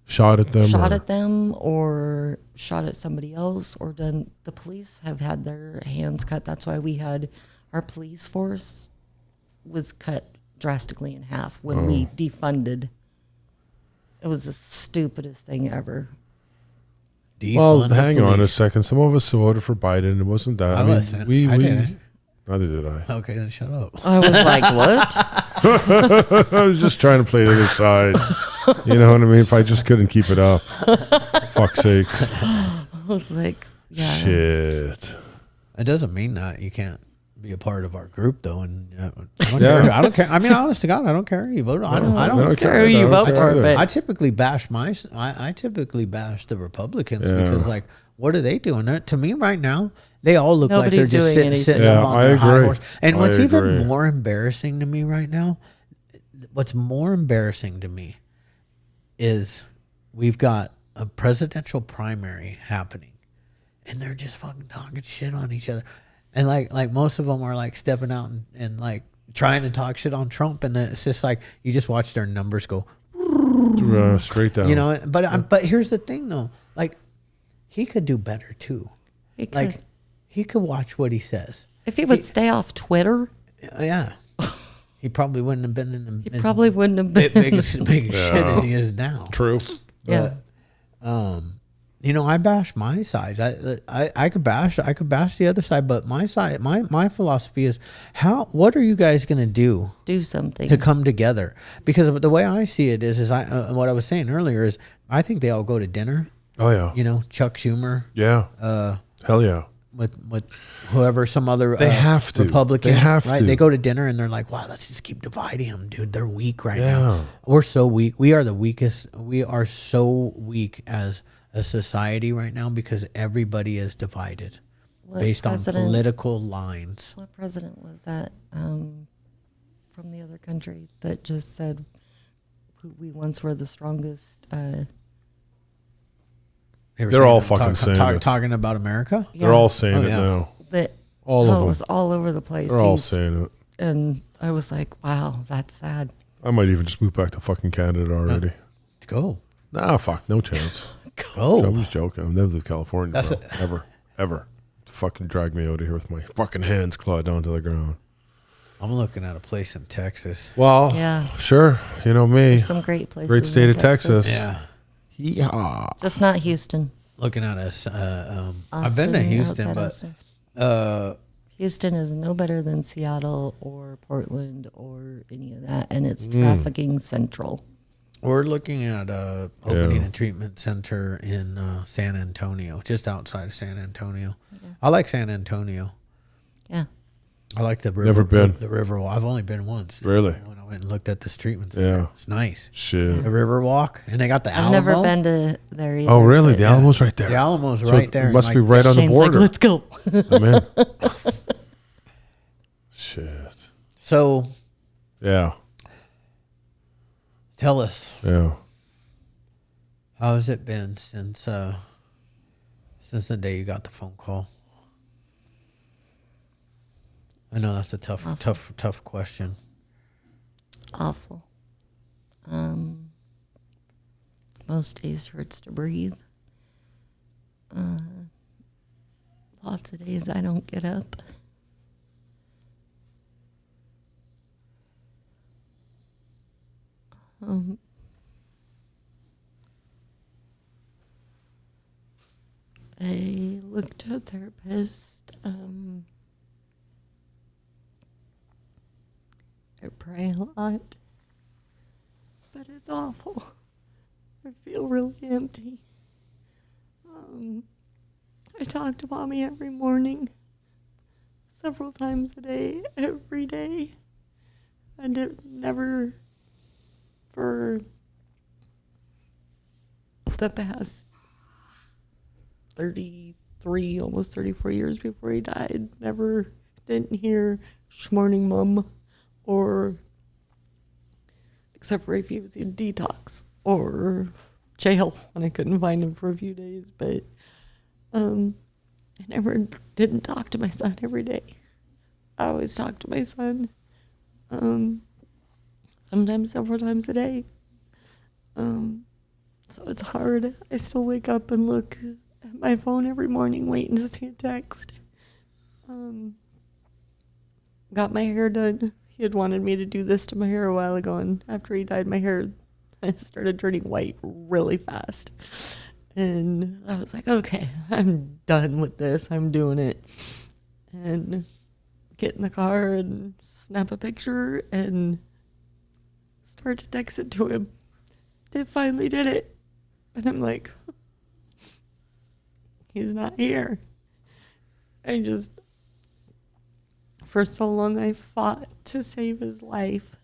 Shot at them. shot or- at them or shot at somebody else, or done. The police have had their hands cut. That's why we had our police force was cut drastically in half when we defunded. It was the stupidest thing ever. Well, Defund the hang on a police. second. Some of us voted for Biden. It wasn't that. I wasn't. I didn't. Neither did I. Okay, then shut up. I was like, what? I was just trying to play the other side. You know what I mean? If I just couldn't keep it up. Fuck's sakes. I was like, yeah. Shit. It doesn't mean that you can't be a part of our group, though. And I don't Yeah. care. I don't care. I mean, honest to God, I don't care who you vote. I don't care who you vote for, but- I typically bash I typically bash the Republicans Yeah. because, like, what are they doing? To me, right now, they all look like they're Nobody's just doing sitting anything. up on Yeah, I their high agree. horse. And I what's even agree. more embarrassing to me right now, what's more embarrassing to me is we've got a presidential primary happening, and they're just fucking talking shit on each other. And like most of them are like stepping out and like trying to talk shit on Trump, and then it's just like you just watch their numbers go, Straight down. you know. But here's the thing though, like he could do better too. He could. Like he could watch what he says. If he would stay off Twitter, Yeah, he probably wouldn't have been in the he probably wouldn't have been. big as shit as he is now. True. Yeah. You know, I bash my side. I could bash the other side, but my side, my philosophy is what are you guys gonna do Do something. to come together? Because the way I see it is what I was saying earlier is I think they all go to dinner. Oh, yeah. You know, Chuck Schumer Yeah. Hell yeah. with whoever, some other They have to. Republican. They have right? to. They go to dinner and they're like, wow, let's just keep dividing them, dude. They're weak right Yeah. now. We're so weak. We are the weakest. We are so weak as a society right now because everybody is divided What based on president- political lines. What president was that from the other country that just said we once were the strongest? They're all fucking saying it. talking about America. They're all saying Oh, it yeah. now. That All of it them. was all over the place. They're all He's- saying it. and I was like, wow, that's sad. I might even just move back to fucking Canada already. Go. Nah, fuck. No chance. Go. I'm just joking. I've never lived in California, That's bro. Ever. Fucking drag me out of here with my fucking hands clawed down to the ground. I'm looking at a place in Texas. Well, Yeah. sure. You know me. Some great places. Great state in of Texas. Yeah. Yeehaw. Just not Houston. Looking at us. I've been to Austin, Houston, outside but Austin. Houston is no better than Seattle or Portland or any of that, and it's trafficking central. We're looking at opening Yeah. a treatment center in San Antonio, just outside of San Antonio. I like San Antonio. Yeah. I like the river. Never been. The river. I've only been once. Really? When I went and looked at this treatment center. Yeah. It's nice. Shit. The river walk, and they got the I've Alamo. never been to there either. Oh, really? but The Alamo's right there. The Alamo's So right it there. must and be right on the Shane's border. like, let's go. I'm in. Shit. So Yeah. tell us, Yeah. how has it been since the day you got the phone call? I know that's a tough question. Awful. Most days hurts to breathe. Lots of days I don't get up. I looked to a therapist. I pray a lot, but it's awful. I feel really empty. I talk to Mommy every morning, several times a day, every day, and it never, for the past 33, almost 34 years before he died, never didn't hear "Shmorning Mum," or except for if he was in detox or jail when I couldn't find him for a few days. But I never didn't talk to my son every day. I always talked to my son, sometimes several times a day. So it's hard. I still wake up and look at my phone every morning waiting to see a text. Got my hair done. He had wanted me to do this to my hair a while ago, and after he died, my hair started turning white really fast. And I was like, okay, I'm done with this. I'm doing it. And get in the car and snap a picture and start to text it to him. They finally did it. And I'm like, he's not here. For so long I fought to save his life.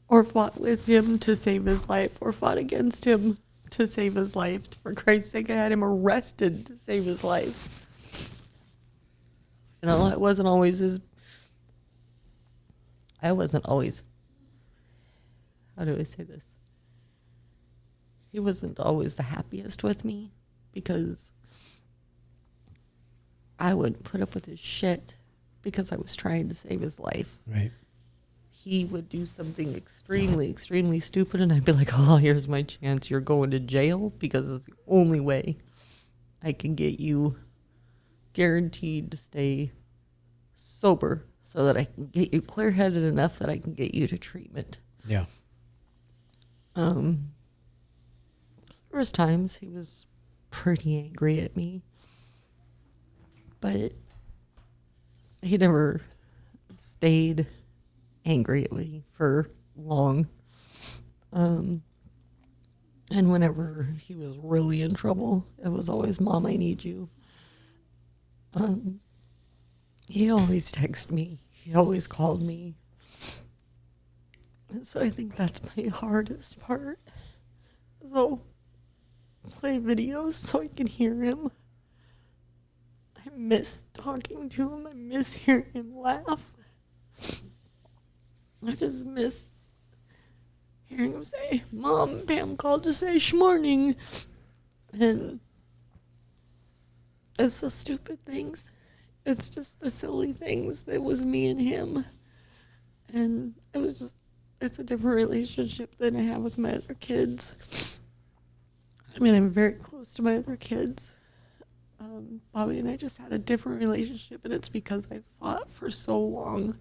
Or fought with him to save his life. Or fought against him to save his life. For Christ's sake, I had him arrested to save his life. You know, I wasn't always, how do I say this? He wasn't always the happiest with me because I would put up with his shit because I was trying to save his life. Right. He would do something extremely, extremely stupid, and I'd be like, oh, here's my chance. You're going to jail because it's the only way I can get you guaranteed to stay sober so that I can get you clear-headed enough that I can get you to treatment. Yeah. There was times he was pretty angry at me, but he never stayed angry at me for long. And whenever he was really in trouble, it was always, Mom, I need you. He always texted me. He always called me. And so I think that's my hardest part. So play videos so I can hear him. I miss talking to him. I miss hearing him laugh. I just miss hearing him say, Mom, Pam called to say shmorning. And it's the stupid things. It's just the silly things. It was me and him. And it's a different relationship than I have with my other kids. I mean, I'm very close to my other kids. Bobby and I just had a different relationship, and it's because I fought for so long.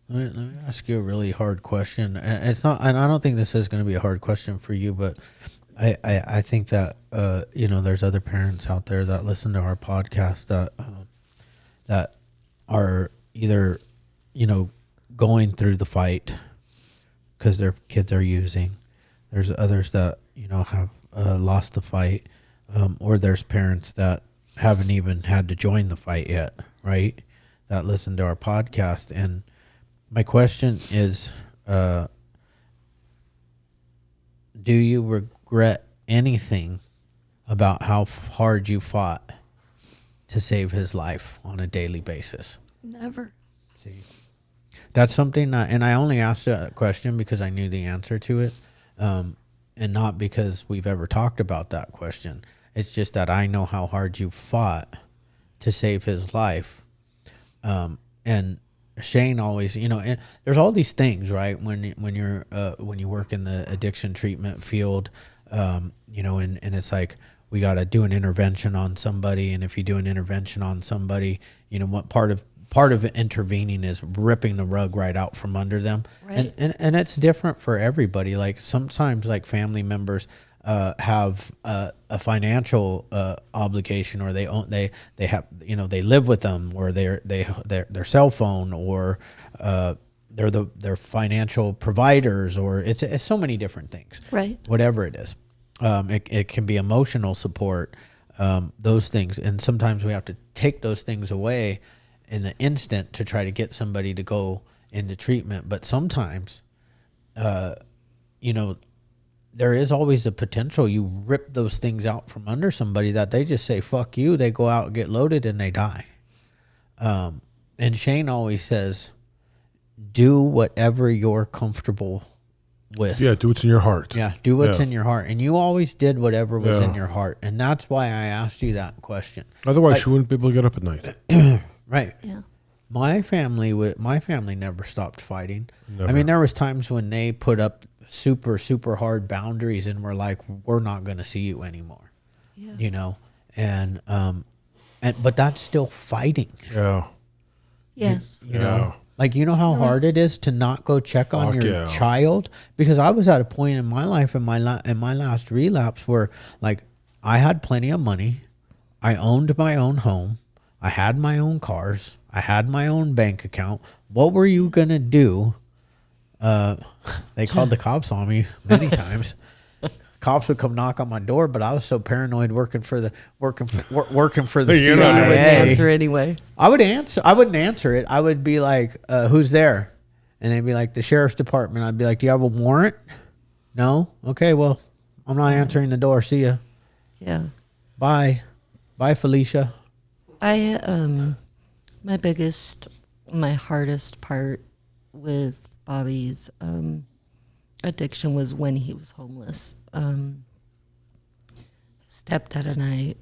Let me ask you a really hard question. And it's not, and I don't think this is going to be a hard question for you, but I think that there's other parents out there that listen to our podcast that are either going through the fight because their kids are using. There's others that, have lost the fight, or there's parents that haven't even had to join the fight yet, right? That listen to our podcast. And my question is, do you regret anything about how hard you fought to save his life on a daily basis? Never. See, that's something that, and I only asked that question because I knew the answer to it, and not because we've ever talked about that question. It's just that I know how hard you fought to save his life. And Shane always, and there's all these things, right? When you work in the addiction treatment field, and it's like, we got to do an intervention on somebody. And if you do an intervention on somebody, what part of intervening is ripping the rug right out from under them. Right. And it's different for everybody. Like sometimes like family members have a financial obligation, or they have, they live with them, or their cell phone, or they're their financial providers, or it's so many different things. Right. Whatever it is. It can be emotional support, those things. And sometimes we have to take those things away in the instant to try to get somebody to go into treatment. But sometimes, there is always the potential you rip those things out from under somebody that they just say, fuck you. They go out and get loaded and they die. And Shane always says, do whatever you're comfortable with. Yeah, do what's in your heart. Yeah, do what's Yeah. in your heart. And you always did whatever was Yeah. in your heart. And that's why I asked you that question. Otherwise, you wouldn't be able to get up at night. Right. Yeah. My family never stopped fighting. Never. I mean, there was times when they put up super, super hard boundaries and were like, we're not going to see you anymore. Yeah. And but that's still fighting. Yeah. Yes. You know, like, how hard it is to not go check on Fuck your yeah. child? Because I was at a point in my life, in my last relapse, where like I had plenty of money, I owned my own home, I had my own cars, I had my own bank account. What were you gonna do? They called the cops on me many times. Cops would come knock on my door, but I was so paranoid working for the You're not You wouldn't CIA. answer anyway. I wouldn't answer it. I would be like, who's there? And they'd be like, the sheriff's department. I'd be like, do you have a warrant? No? Okay, well, I'm not answering the door. See ya. Yeah. Bye. Bye, Felicia. My hardest part with Bobby's addiction was when he was homeless. Stepdad and I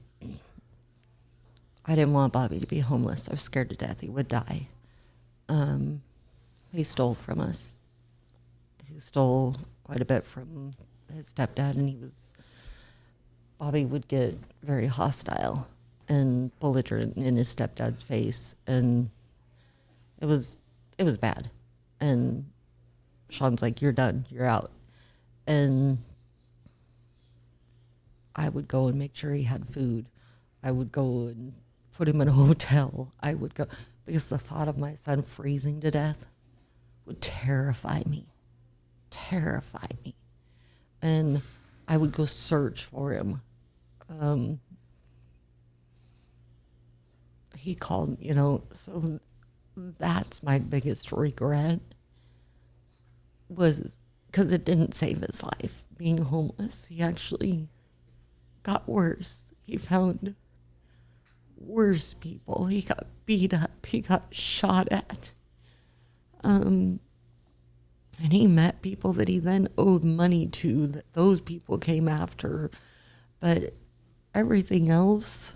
didn't want Bobby to be homeless. I was scared to death he would die. He stole from us. He stole quite a bit from his stepdad, and Bobby would get very hostile and belligerent in his stepdad's face, and it was bad. And Sean's like, you're done, you're out. And I would go and make sure he had food. I would go and put him in a hotel. I would go, because the thought of my son freezing to death would terrify me. And I would go search for him. He called, so that's my biggest regret, was because it didn't save his life. Being homeless, he actually got worse. He found worse people. He got beat up. He got shot at. And he met people that he then owed money to, that those people came after. But everything else,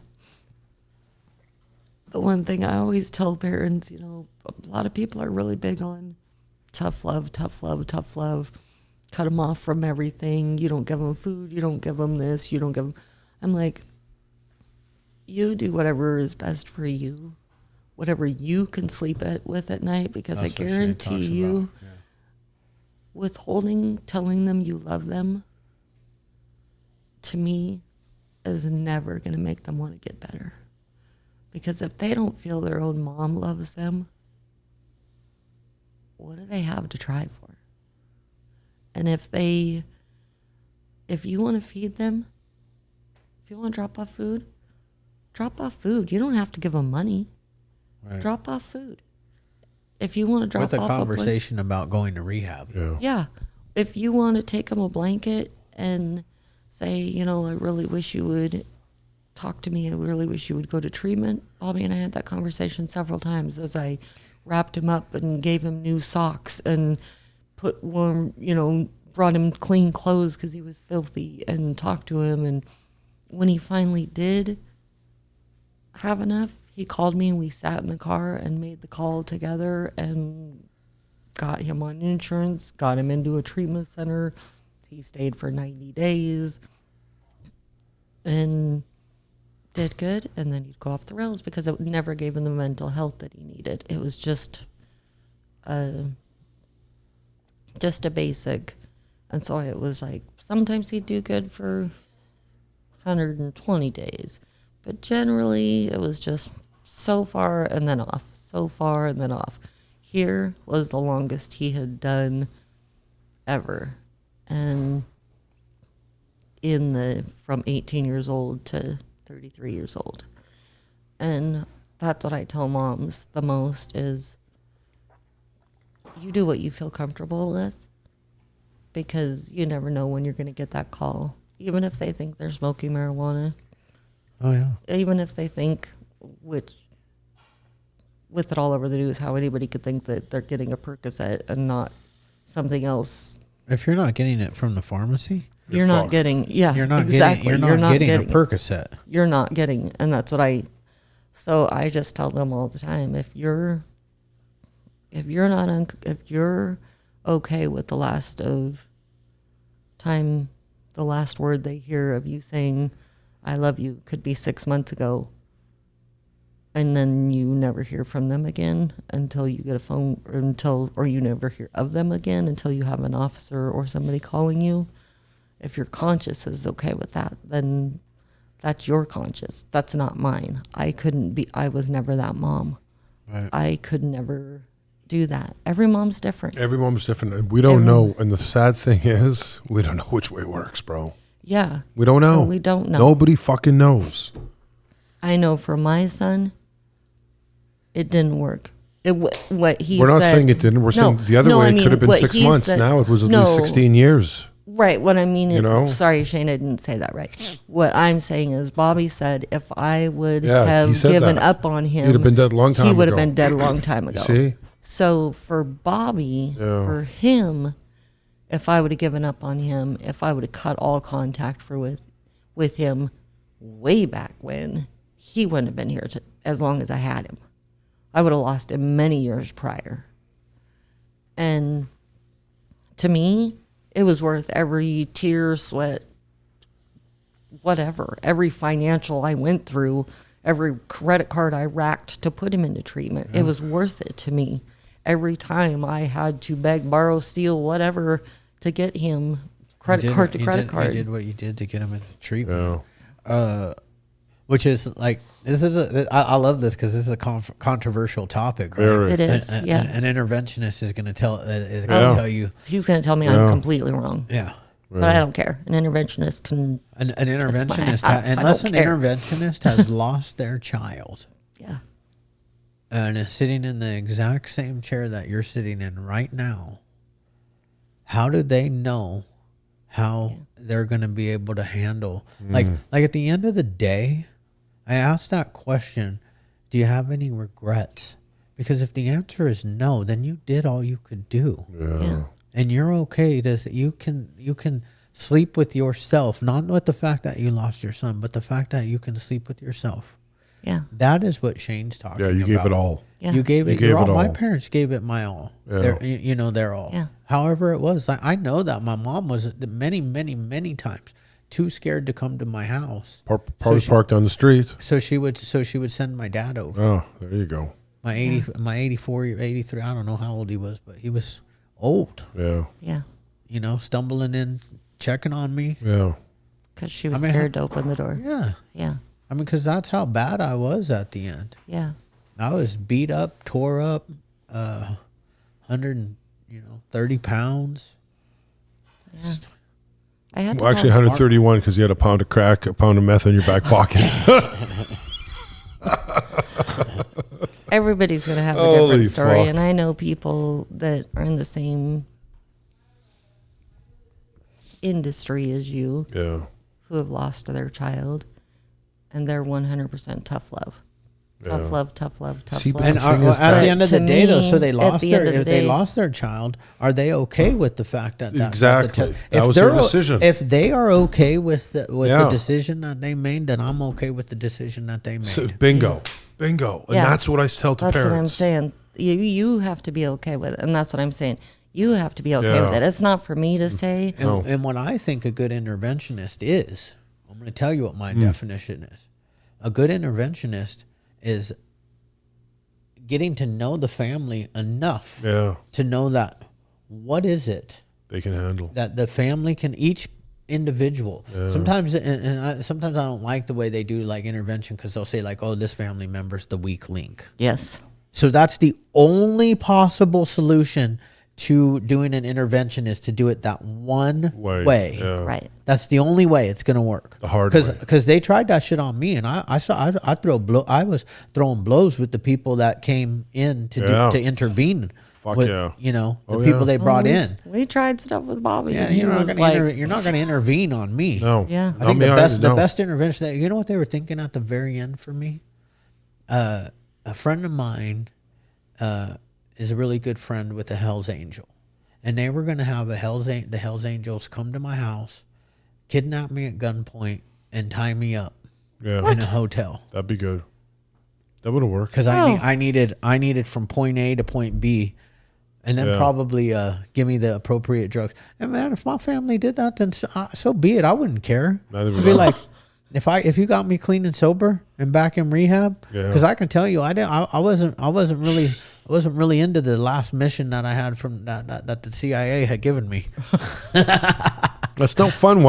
the one thing I always tell parents, a lot of people are really big on tough love. Cut them off from everything. You don't give them food. You don't give them this. You don't give them. I'm like, you do whatever is best for you, whatever you can sleep with at night, because That's I what Shane guarantee talks you, about. Yeah. withholding, telling them you love them, to me, is never going to make them want to get better. Because if they don't feel their own mom loves them, what do they have to try for? And if you want to feed them, if you want to drop off food, drop off food. You don't have to give them money. Right. Drop off food. If you want to drop With a off conversation about going to rehab. Yeah. yeah. If you want to take them a blanket and say, you know, I really wish you would talk to me. I really wish you would go to treatment. Bobby and I had that conversation several times as I wrapped him up and gave him new socks and put warm, you know, brought him clean clothes because he was filthy and talked to him. And when he finally did have enough, he called me and we sat in the car and made the call together and got him on insurance, got him into a treatment center. He stayed for 90 days and did good. And then he'd go off the rails because it never gave him the mental health that he needed. It was just a basic. And so it was like, sometimes he'd do good for 120 days. But generally, it was just so far and then off, so far and then off. Here was the longest he had done ever. And from 18 years old to 33 years old. And that's what I tell moms the most is you do what you feel comfortable with because you never know when you're going to get that call. Even if they think they're smoking marijuana. Oh, yeah. Even if they think, which with it all over the news, how anybody could think that they're getting a Percocet and not something else. If you're not getting it from the pharmacy, You're not fucked. getting, yeah, you're not exactly. getting, you're not getting a Percocet. You're not getting, and that's what so I just tell them all the time, if you're okay with the last word they hear of you saying, I love you, could be 6 months ago, and then you never hear from them again until you get a phone, or you never hear of them again until you have an officer or somebody calling you. If your conscience is okay with that, then that's your conscience. That's not mine. I was never that mom. Right. I could never do that. Every mom's different. Every mom's different. And we don't know. And the sad thing is, we don't know which way works, bro. Yeah. We don't know. We don't know. Nobody fucking knows. I know for my son, it didn't work. What he We're not said- saying it didn't. We're saying the other way it could have been what 6 he months. said- Now it was at No. least 16 years. Right. What I mean is, know? sorry, Shane, I didn't say that right. What I'm saying is, Bobby said if I would Yeah, he have said given that. up on him, He'd have been dead a long time He would ago. have been dead a long time ago. See? So for Bobby, Yeah. for him, if I would have given up on him, if I would have cut all contact with him way back when, he wouldn't have been here as long as I had him. I would have lost him many years prior. And to me, it was worth every tear, sweat, whatever, every financial I went through, every credit card I racked to put him into treatment. It was worth it to me. Every time I had to beg, borrow, steal, whatever to get him credit card to credit card. You did what you did to get him into treatment. Yeah. Which is like, I love this because this is a controversial topic, right? Very. It is, yeah. An interventionist is going to tell you, He's going to tell me I'm completely wrong. yeah. But I don't care. An interventionist can, An interventionist, ass. I unless an don't care. interventionist has lost their child yeah. and is sitting in the exact same chair that you're sitting in right now, how do they know how they're going to be able to handle? Like at the end of the day, I asked that question, do you have any regrets? Because if the answer is no, then you did all you could do. Yeah. And you're okay you can sleep with yourself, not with the fact that you lost your son, but the fact that you can sleep with yourself. Yeah. That is what Shane's talking about. Yeah, you gave it all. Yeah. You gave it gave your all. it My all. parents gave it my all. Yeah. Their all. Yeah. However it was. I know that my mom was many, many, many times too scared to come to my house. Parked down the street. So she would send my dad over. Oh, there you go. My 84, 83, I don't know how old he was, but he was old. Yeah. Yeah. Stumbling in, checking on me. Yeah. Because she was I mean, scared to open the door. Yeah. Yeah. I mean, because that's how bad I was at the end. Yeah. I was beat up, tore up, 130 pounds. I had to Well, actually, have 131 because you had a pound of crack, a pound of meth in your back pocket. Everybody's going to have a Holy different story. fuck. And I know people that are in the same industry as you Yeah. who have lost their child, and they're 100% tough love. Tough Yeah. love, tough love, tough See, love. but And the thing at is the that- end of the To day, though, me, so they at lost the end of the if they day- lost their child, are they okay with the fact that Exactly. the That if was their they're decision. If they are okay with the Yeah. decision that they made, then I'm okay with the decision that they made. So, bingo. Bingo. And Yeah. that's what I tell to That's parents. what I'm saying. You have to be okay with it. And that's what I'm saying. You have to be okay with Yeah. it. It's not for me to say. And what I think a good interventionist is, I'm going to tell you what my definition is. A good interventionist is getting to know the family enough Yeah. to know that what is it They can handle. that the family can, each individual. Sometimes, sometimes I don't like the way they do like intervention because they'll say like, oh, this family member's the weak link. Yes. So that's the only possible solution to doing an intervention is to do it that one way. Yeah. Right. That's the only way it's gonna work. The hard way. Because they tried that shit on me, and I was throwing blows with the people that came in to intervene. Fuck with, yeah. You know, the Oh, people yeah. they brought in. We tried stuff with Bobby. Yeah, and he you're not was gonna like, you're not gonna intervene on me. No. Yeah. I think No, the best intervention that, you know what they were thinking at the very end for me? A friend of mine is a really good friend with a Hell's Angel. And they were going to have the Hell's Angels come to my house, kidnap me at gunpoint, and tie me up Yeah. in a hotel. That'd be good. That would have worked. Because I needed from point A to point B, and then Yeah. probably give me the appropriate drugs. And man, if my family did that, then so be it. I wouldn't care. Neither I'd would be I. like, if you got me clean and sober and back in rehab, Yeah. because I can tell you, I wasn't really into the last mission that I had from that the CIA had given me. That's no fun.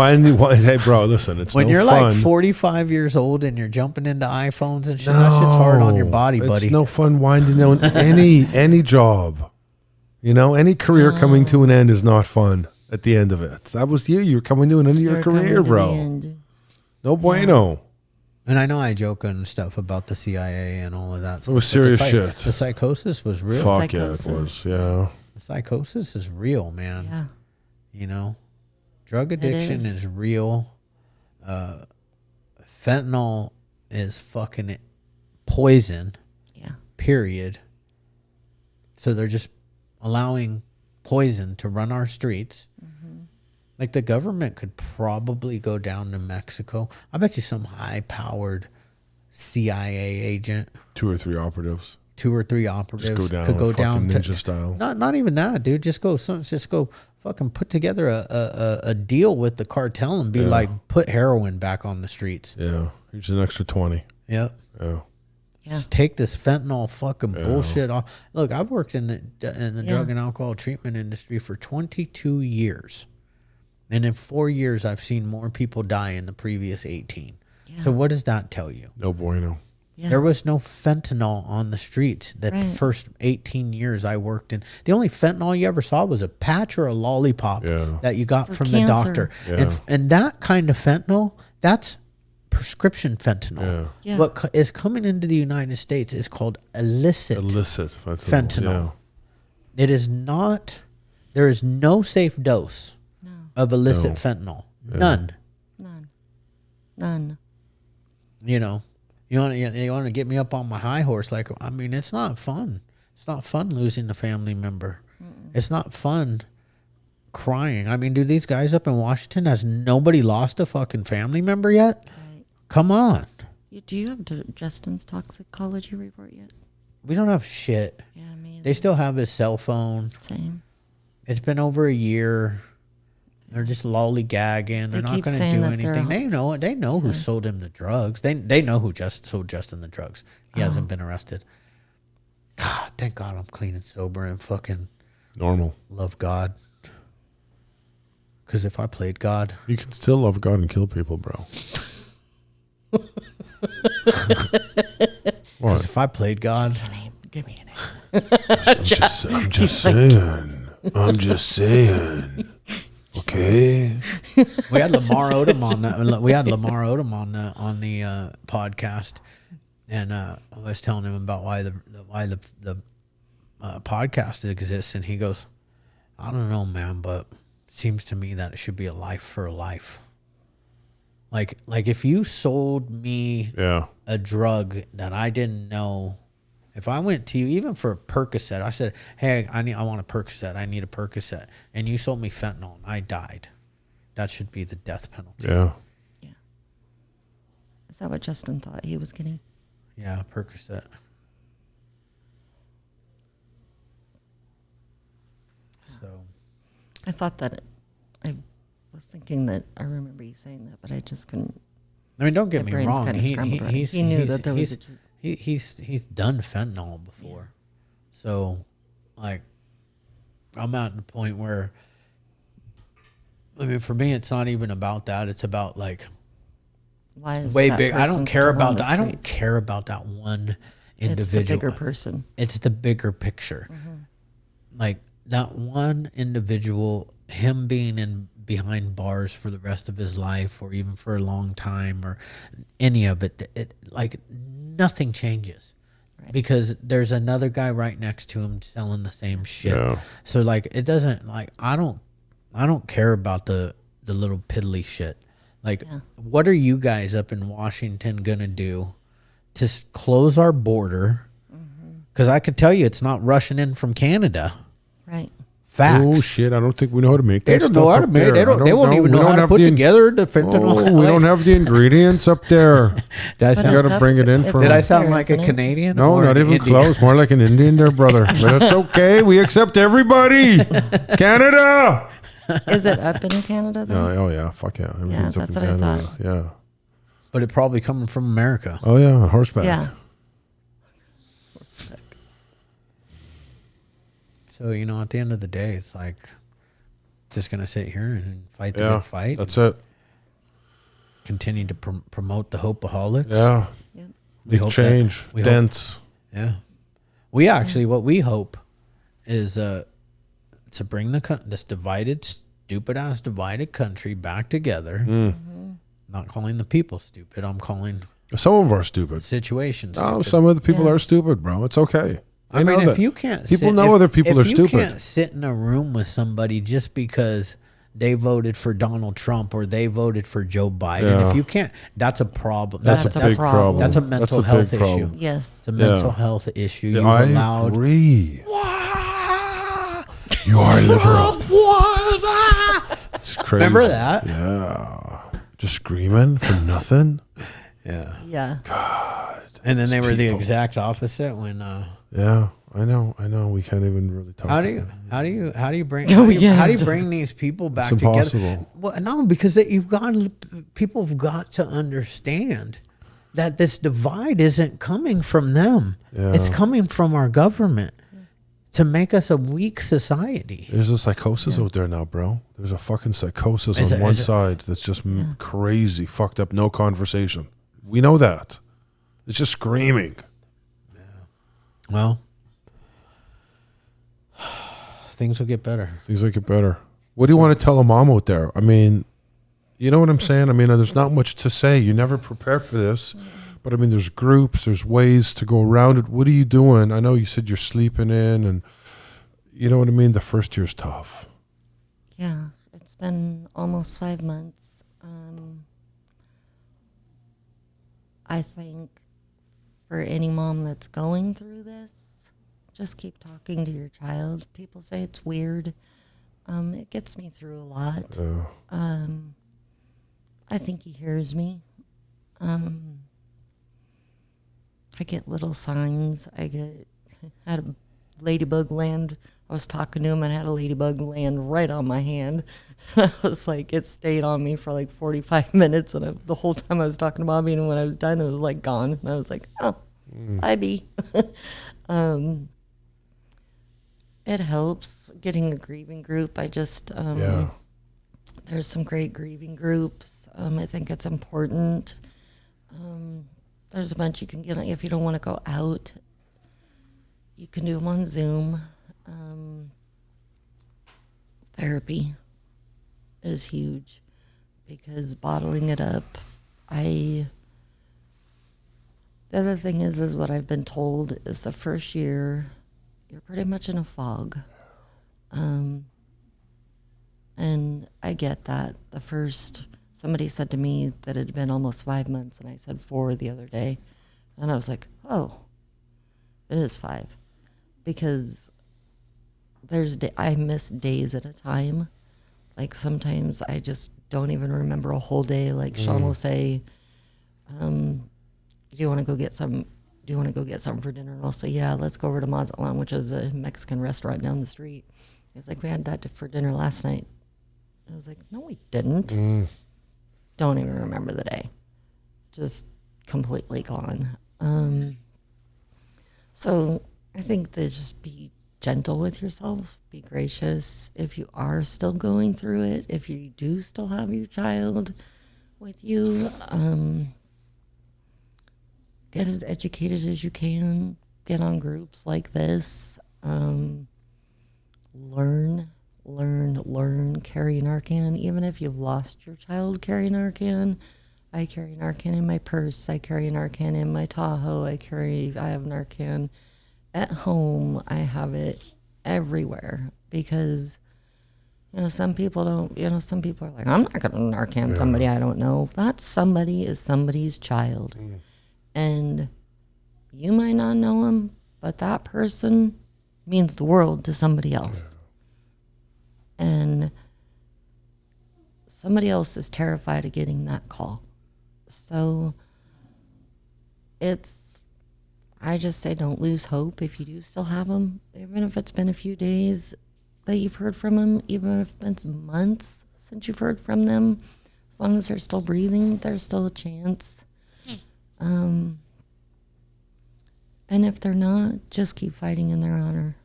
Hey, bro, listen, it's When no you're fun. like 45 years old and you're jumping into iPhones and shit, that shit's hard on your body, buddy. It's no fun winding down any job. You know, any career coming to an end is not fun at the end of it. That was you. You're coming to an end of your "You're coming career, to the bro. end." No bueno. And I know I joke and stuff about the CIA and all of that. It was stuff, but serious shit. The psychosis was real. Fuck yeah, it Psychosis. was. Yeah. The psychosis is real, man. Yeah. You know, drug addiction is. is real. Fentanyl is fucking poison, Yeah. period. So they're just allowing poison to run our streets. Like the government could probably go down to Mexico. I bet you some high-powered CIA agent, 2 or 3 operatives. 2 or 3 operatives, Just go down could go fucking down ninja to style. Not even that, dude. Just go fucking put together a deal with the cartel and be like, put heroin back on the streets. Yeah. Here's an extra 20. Yep. Yeah. Yeah. Just take this fentanyl fucking bullshit off. Look, I've worked in the drug and alcohol treatment industry for 22 years. And in 4 years, I've seen more people die in the previous 18. Yeah. So what does that tell you? No bueno. Yeah. There was no fentanyl on the streets the Right. first 18 years I worked in. The only fentanyl you ever saw was a patch or a lollipop Yeah. that you got For from cancer. the doctor. Yeah. And that kind of fentanyl, that's prescription fentanyl. Yeah. Yeah. What is coming into the United States is called illicit Illicit fentanyl. It is not, there is no safe dose of illicit fentanyl. None. None. You know, you want to get me up on my high horse. Like, I mean, it's not fun. It's not fun losing a family member. It's not fun crying. I mean, do these guys up in Washington, has nobody lost a fucking family member yet? Right. Come on. Do you have Justin's toxicology report yet? We don't have shit. Yeah, me. They still have his cell phone. Same. It's been over a year. They're just lollygagging. They're not keep going to saying do that they're anything. They know it. They know who sold him the drugs. They know who just sold Justin the drugs. He hasn't been arrested. God, thank God I'm clean and sober and fucking Normal. love God. Because if I played God, You can still love God and kill people, bro. What? if I played God, Give me a name. I'm just saying. I'm just saying. Okay. We had Lamar Odom on that. We had Lamar Odom on the podcast, and I was telling him about why the podcast exists, and he goes, "I don't know, man, but it seems to me that it should be a life for a life. Like if you sold me a drug that I didn't know." If I went to you, even for a Percocet, I said, "Hey, I want a Percocet. I need a Percocet," and you sold me fentanyl, and I died. That should be the death penalty. Yeah. Yeah. Is that what Justin thought he was getting? Yeah, Percocet. So, I thought that I was thinking that I remember you saying that, but I just couldn't. I mean, don't get My me brain's wrong. kinda scrambled already. He knew that there was a truth. He's done fentanyl before, so like I'm at the point where, I mean, for me, it's not even about that. It's about like Why is way that big. I don't person care still on about the that. I don't street? care about that one individual. It's the bigger person. It's the bigger picture. Like that one individual, him being in behind bars for the rest of his life, or even for a long time, or any of it, like nothing changes. Right. Because there's another guy right next to him selling the same shit. Yeah. So like it doesn't, like I don't care about the little piddly shit. Like what are you guys up in Washington gonna do to close our border? Because I could tell you it's not rushing in from Canada. Right. Facts. Oh shit! I don't think we know how to make They that don't stuff know how to up make. there. They I won't even We know don't how to have put the together the fentanyl. Oh, we don't have the ingredients up there. Did I But sound, You got it's to up- bring it in it's from. did I up sound there, like a isn't it? Canadian? No, or not an even Indian? close. More like an Indian there, brother. But it's okay. We accept everybody. Canada. Is it up in Canada then? Oh yeah. Fuck yeah. Everything's up that's in what I Canada. thought. Yeah. But it probably coming from America. Oh yeah. On horseback. Yeah. So you know, at the end of the day, it's like just gonna sit here and fight the Yeah. good fight. That's it. Continue to promote the Hopeaholics. Yeah. Yep. We Big hope that- change. we hope- Dense. Yeah. We actually, what we hope is to bring this divided, stupid ass divided country back together. Not calling the people stupid. I'm calling Some of them are stupid. situations. No, stupid. some of the people Yeah. are stupid, bro. It's okay. I They mean, know if that. you can't, People know other people are if you stupid. can't sit in a room with somebody just because they voted for Donald Trump or they voted for Joe Biden, Yeah. if you can't, that's a problem. That's That's a a big problem. problem. That's a mental big health issue. problem. Yes. It's a mental Yeah. health issue. Yeah, You've I allowed. agree. You are liberal. It's crazy. Remember that? Yeah. Just screaming for nothing. Yeah. Yeah. And then they were the people. exact opposite when. Yeah, I know. We can't even really talk. How do you bring No, how do you, yeah. how do you bring these people back It's together? impossible. Well, no, because people have got to understand that this divide isn't coming from them. Yeah. It's coming from our government to make us a weak society. There's a psychosis out there now, bro. There's a fucking psychosis Is on it- one is it- side that's just crazy, fucked up, no conversation. We know that. It's just screaming. Well, things will get better. Things like it better. What do you want to tell a mom out there? I mean, you know what I'm saying? I mean, there's not much to say. You never prepare for this. But I mean, there's groups, there's ways to go around it. What are you doing? I know you said you're sleeping in, and you know what I mean? The first year's tough. Yeah. It's been almost 5 months. I think for any mom that's going through this, just keep talking to your child. People say it's weird. It gets me through a lot. I think he hears me. I get little signs. Had a ladybug land. I was talking to him and had a ladybug land right on my hand. I was like, it stayed on me for like 45 minutes. And the whole time I was talking to Bobby, and when I was done, it was like gone. And I was like, oh, bye, B. It helps getting a grieving group. I just, Yeah. there's some great grieving groups. I think it's important. There's a bunch you can get if you don't want to go out. You can do them on Zoom. Therapy is huge. because bottling it up, the other thing is what I've been told is the first year you're pretty much in a fog. And I get that. Somebody said to me that it had been almost 5 months, and I said 4 the other day. And I was like, oh, it is 5. Because I miss days at a time. Like sometimes I just don't even remember a whole day. Like Sean will say, do you want to go get some for dinner? And I'll say, yeah, let's go over to Mazatlan, which is a Mexican restaurant down the street. He's like, we had that for dinner last night. I was like, no, we didn't. Don't even remember the day. Just completely gone. So I think that just be gentle with yourself. Be gracious. If you are still going through it, if you do still have your child with you, get as educated as you can. Get on groups like this. Learn, carry Narcan. Even if you've lost your child, carry Narcan. I carry Narcan in my purse. I carry Narcan in my Tahoe. I have Narcan at home. I have it everywhere because, some people don't, some people are like, I'm not going to Narcan somebody I don't know. That somebody is somebody's child. And you might not know him, but that person means the world to somebody else. And somebody else is terrified of getting that call. So I just say don't lose hope if you do still have them, even if it's been a few days that you've heard from them, even if it's been months since you've heard from them. As long as they're still breathing, there's still a chance. And if they're not, just keep fighting in their honor.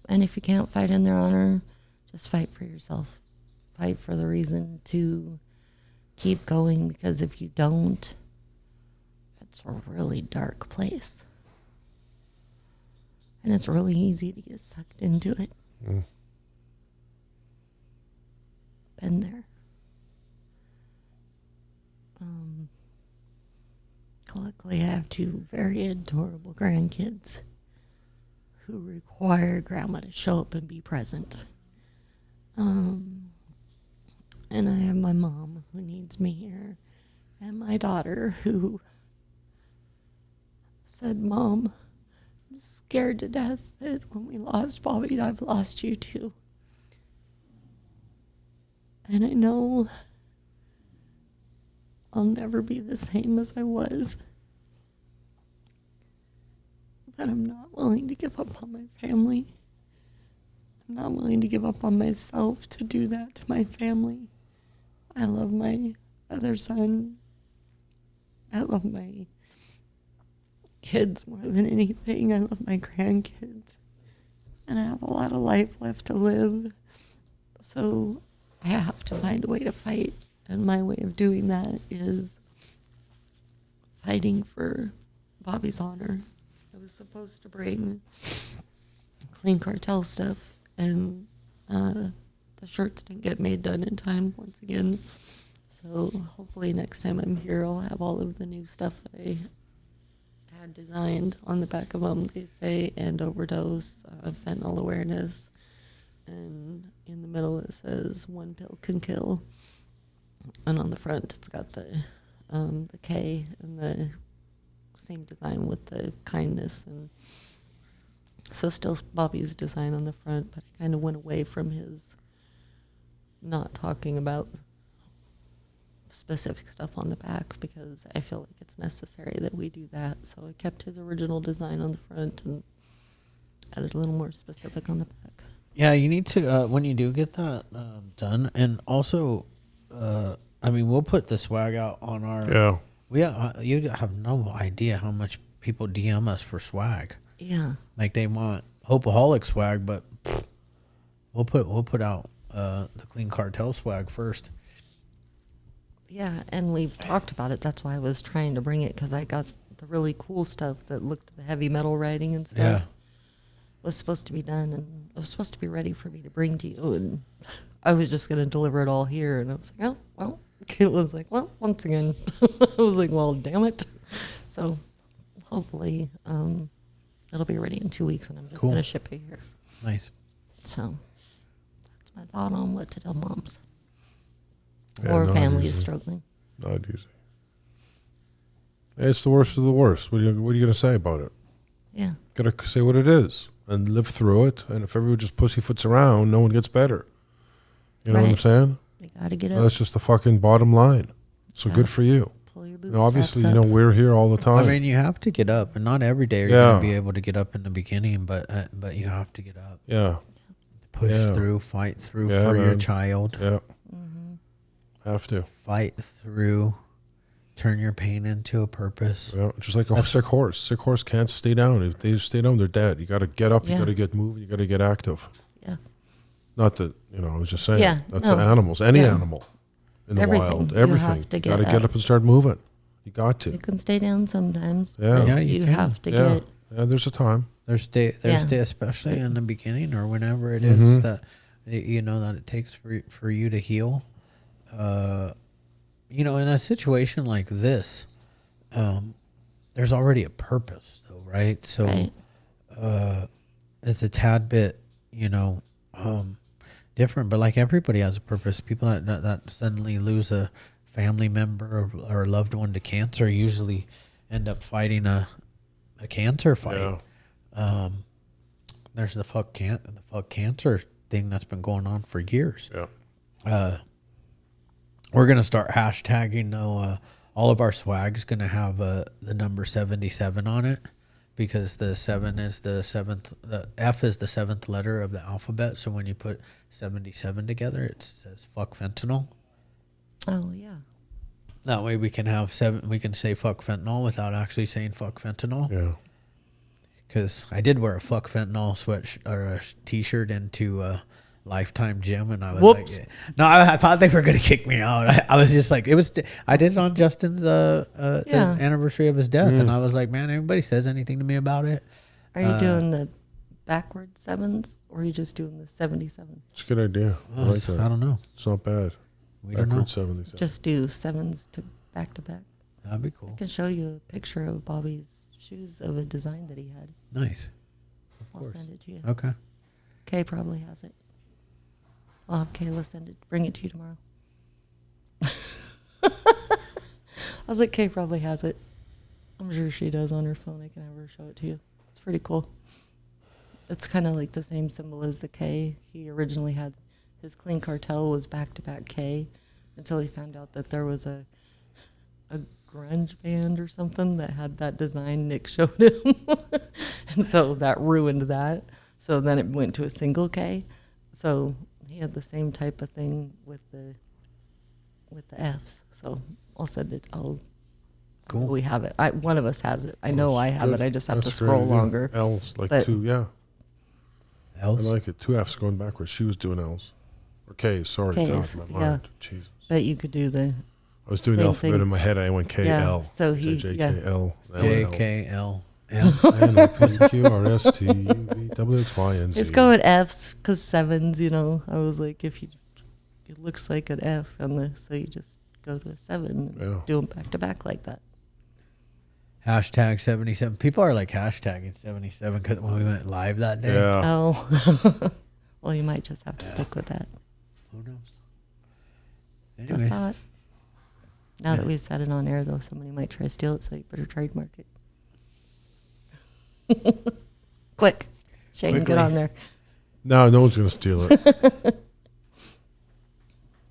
And if you can't fight in their honor, just fight for yourself. Fight for the reason to keep going, because if you don't, it's a really dark place. And it's really easy to get sucked into it. Been there. Luckily, I have 2 very adorable grandkids who require grandma to show up and be present. And I have my mom who needs me here, and my daughter who said, Mom, I'm scared to death that when we lost Bobby, I've lost you too. And I know I'll never be the same as I was. But I'm not willing to give up on my family. I'm not willing to give up on myself to do that to my family. I love my other son. I love my kids more than anything. I love my grandkids. And I have a lot of life left to live. So I have to find a way to fight. And my way of doing that is fighting for Bobby's honor. I was supposed to bring clean cartel stuff, and the shirts didn't get made done in time once again. So hopefully next time I'm here, I'll have all of the new stuff that I had designed on the back of them. They say end overdose, fentanyl awareness, and in the middle it says 1 pill can kill. And on the front, it's got the K and the same design with the kindness. And so still Bobby's design on the front, but I kind of went away from his not talking about specific stuff on the back because I feel like it's necessary that we do that. So I kept his original design on the front and added a little more specific on the back. Yeah, you need to, when you do get that done, and also... we'll put the swag out on our... you have no idea how much people DM us for swag. Yeah. Like they want Hopeaholics swag, but we'll put out the Clean Cartel swag first. Yeah, and we've talked about it. That's why I was trying to bring it, because I got the really cool stuff that looked the heavy metal writing and stuff. Yeah. Was supposed to be done, and it was supposed to be ready for me to bring to you, and I was just going to deliver it all here, and I was like, oh, well, Caitlin's like, well, once again. I was like, well, damn it. So hopefully it'll be ready in 2 weeks, and I'm just Cool. going to ship it here. Nice. So that's my thought on what to tell moms. Yeah, Or not family is easy. struggling. Not easy. It's the worst of the worst. What are you going to say about it? Yeah. Got to say what it is and live through it. And if everyone just pussyfoots around, no one gets better. You know what I'm Right. saying? They got to get up, That's just the fucking bottom line. So Yeah. good for you. pull your You bootstraps know, obviously, up. we're here all the time. I mean, you have to get up, and not every day are you Yeah. going to be able to get up in the beginning, but you have to get up. yeah, Push Yeah. through, fight through Yeah, for your man. child. yeah. Mm-hmm. Have to. Fight through, turn your pain into a purpose. Yeah. Just like a That's- sick horse. Sick horse can't stay down. If they stay down, they're dead. You got to get up. You Yeah. got to get moving. You got to get active. Yeah. Not that, I was just saying. Yeah, That's no. the animals. Any Yeah. animal in the Everything. wild. You Everything. have to You got to get get up. up and start moving. You got You to. can stay down sometimes. Yeah. but Yeah, you you can. have to Yeah. get. Yeah, there's a time. There's Yeah. day, especially in the beginning or whenever it is Mhm. that that it takes for you to heal. In a situation like this, there's already a purpose, though, right? So, Right. it's a tad bit, different. But like everybody has a purpose. People that suddenly lose a family member or a loved one to cancer usually end up fighting a cancer fight. Yeah. There's the fuck cancer thing that's been going on for years. Yeah. We're gonna start hashtagging now. All of our swag's gonna have the number 77 on it, because the 7 is the seventh. The F is the 7th letter of the alphabet. So when you put 77 together, it says fuck fentanyl. Oh yeah. That way we can have 7. We can say fuck fentanyl without actually saying fuck fentanyl. Yeah. Because I did wear a fuck fentanyl or a t-shirt into Lifetime Gym, and I was Whoops. like, no, I thought they were gonna kick me out. I was just like, I did it on Justin's the Yeah. anniversary of his death, and I was like, man, anybody says anything to me about it? Are you doing the backward 7s, or are you just doing the 77? It's a good idea. I like that. I don't know. It's not bad. We don't know. Backward 77. Just do 7s to back. That'd be cool. I can show you a picture of Bobby's shoes of a design that he had. Nice. I'll course. send it to you. Okay. Kay probably has it. I'll have Kayla bring it to you tomorrow. I was like, Kay probably has it. I'm sure she does on her phone. I can have her show it to you. It's pretty cool. It's kind of like the same symbol as the K. He originally had his clean cartel was back-to-back K until he found out that there was a grunge band or something that had that design Nick showed him. And so that ruined that. So then it went to a single K. So he had the same type of thing with the F's. So I'll send it. Cool. We have it. One of us has it. I know I have Good. it. I just have to That's scroll great, yeah. longer. L's, like But- 2, yeah. I Else? like it. 2 F's going backwards. She was doing L's. Or K's, sorry. K's, God, my yeah. mind. Jesus. But you could do the I was doing the Same alphabet thing. in my head. I went KL. Yeah, so he- JKL. JKL. NOPQRSTUVWXYNZ. It's going F's because 7s, I was like, it looks like an F on this, so you just go to a 7 and Yeah. do them back to back like that. Hashtag 77. People are like hashtagging 77 because when we went live that day. Yeah. Oh, well, you might just have to stick with that. Who knows? It's a Anyways, thought. Now that we've said it on air, though, somebody might try to steal it, so you better trademark it. Quick. Shane, Quickly. get on there. No one's going to steal it.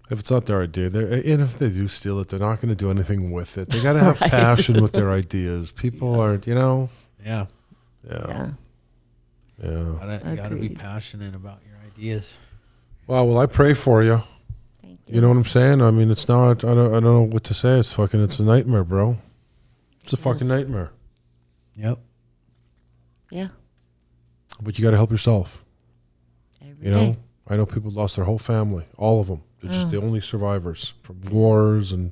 If it's not their idea, and if they do steal it, they're not going to do anything with it. They got to have Right. passion with their ideas. People are, yeah. yeah. Yeah. Yeah. You gotta be Agreed. passionate about your ideas. Well, I pray for you. Thank you. You know what I'm saying? I mean, it's not, I don't know what to say. It's a nightmare, bro. It's a fucking Yes. nightmare. Yep. Yeah. But you got to help yourself. Every You know, day. I know people lost their whole family, all of them. They're just Oh. the only survivors from wars and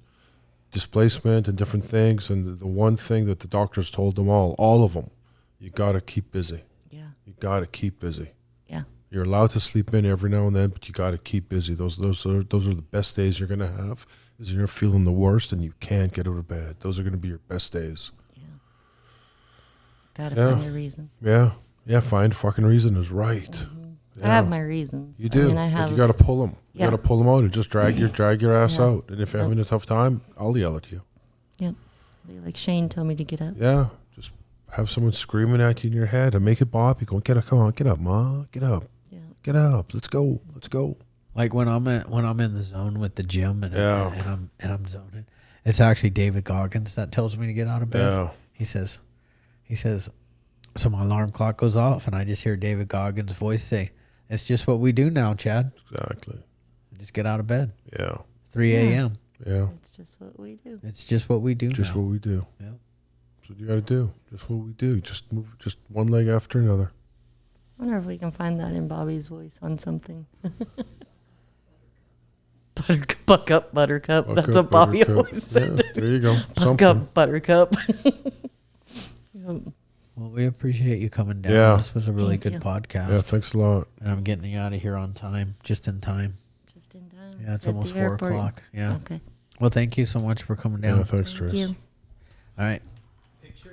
displacement and different things. And the one thing that the doctors told them all of them, you got to keep busy. Yeah. You got to keep busy. Yeah. You're allowed to sleep in every now and then, but you got to keep busy. Those are the best days you're gonna have. Is when you're feeling the worst and you can't get out of bed. Those are gonna be your best days. Yeah. Gotta Yeah. find a reason. Yeah. Find a fucking reason is right. I have my reasons. You do. I mean, I have. But you got to pull them. You Yeah. got to pull them out and just drag your ass Yeah. out. And if you're having a tough time, I'll yell at you. Yep. Be like Shane, tell me to get up. Yeah. Just have someone screaming at you in your head and make it Bob. You go, get up, come on, get up, Ma, get up, Yeah. get up, let's go. Like when I'm in the zone with the gym and Yeah. I'm zoning, it's actually David Goggins that tells me to get out of bed. Yeah. He says, so my alarm clock goes off and I just hear David Goggins' voice say, "It's just what we do now, Chad. Exactly. Just get out of bed. Yeah. 3 a.m. Yeah. It's just what we do. It's just what we do. Just now. what we do. Yeah. That's what you got to do. Just what we do. Just move just one leg after another. Wonder if we can find that in Bobby's voice on something. Buck up, Buttercup. Buck That's up, what Bobby Buttercup. always said. Yeah, there you go. Buck Something. up, Buttercup. Yep. Well, we appreciate you coming down. Yeah. This was a really Thank good you. podcast. Yeah, thanks a lot. And I'm getting you out of here on time, just in time. Just in time. Yeah, it's At almost the 4 airport. o'clock. Yeah. Okay. Well, thank you so much for coming down. Yeah, thanks, Thank Trace. you. All right.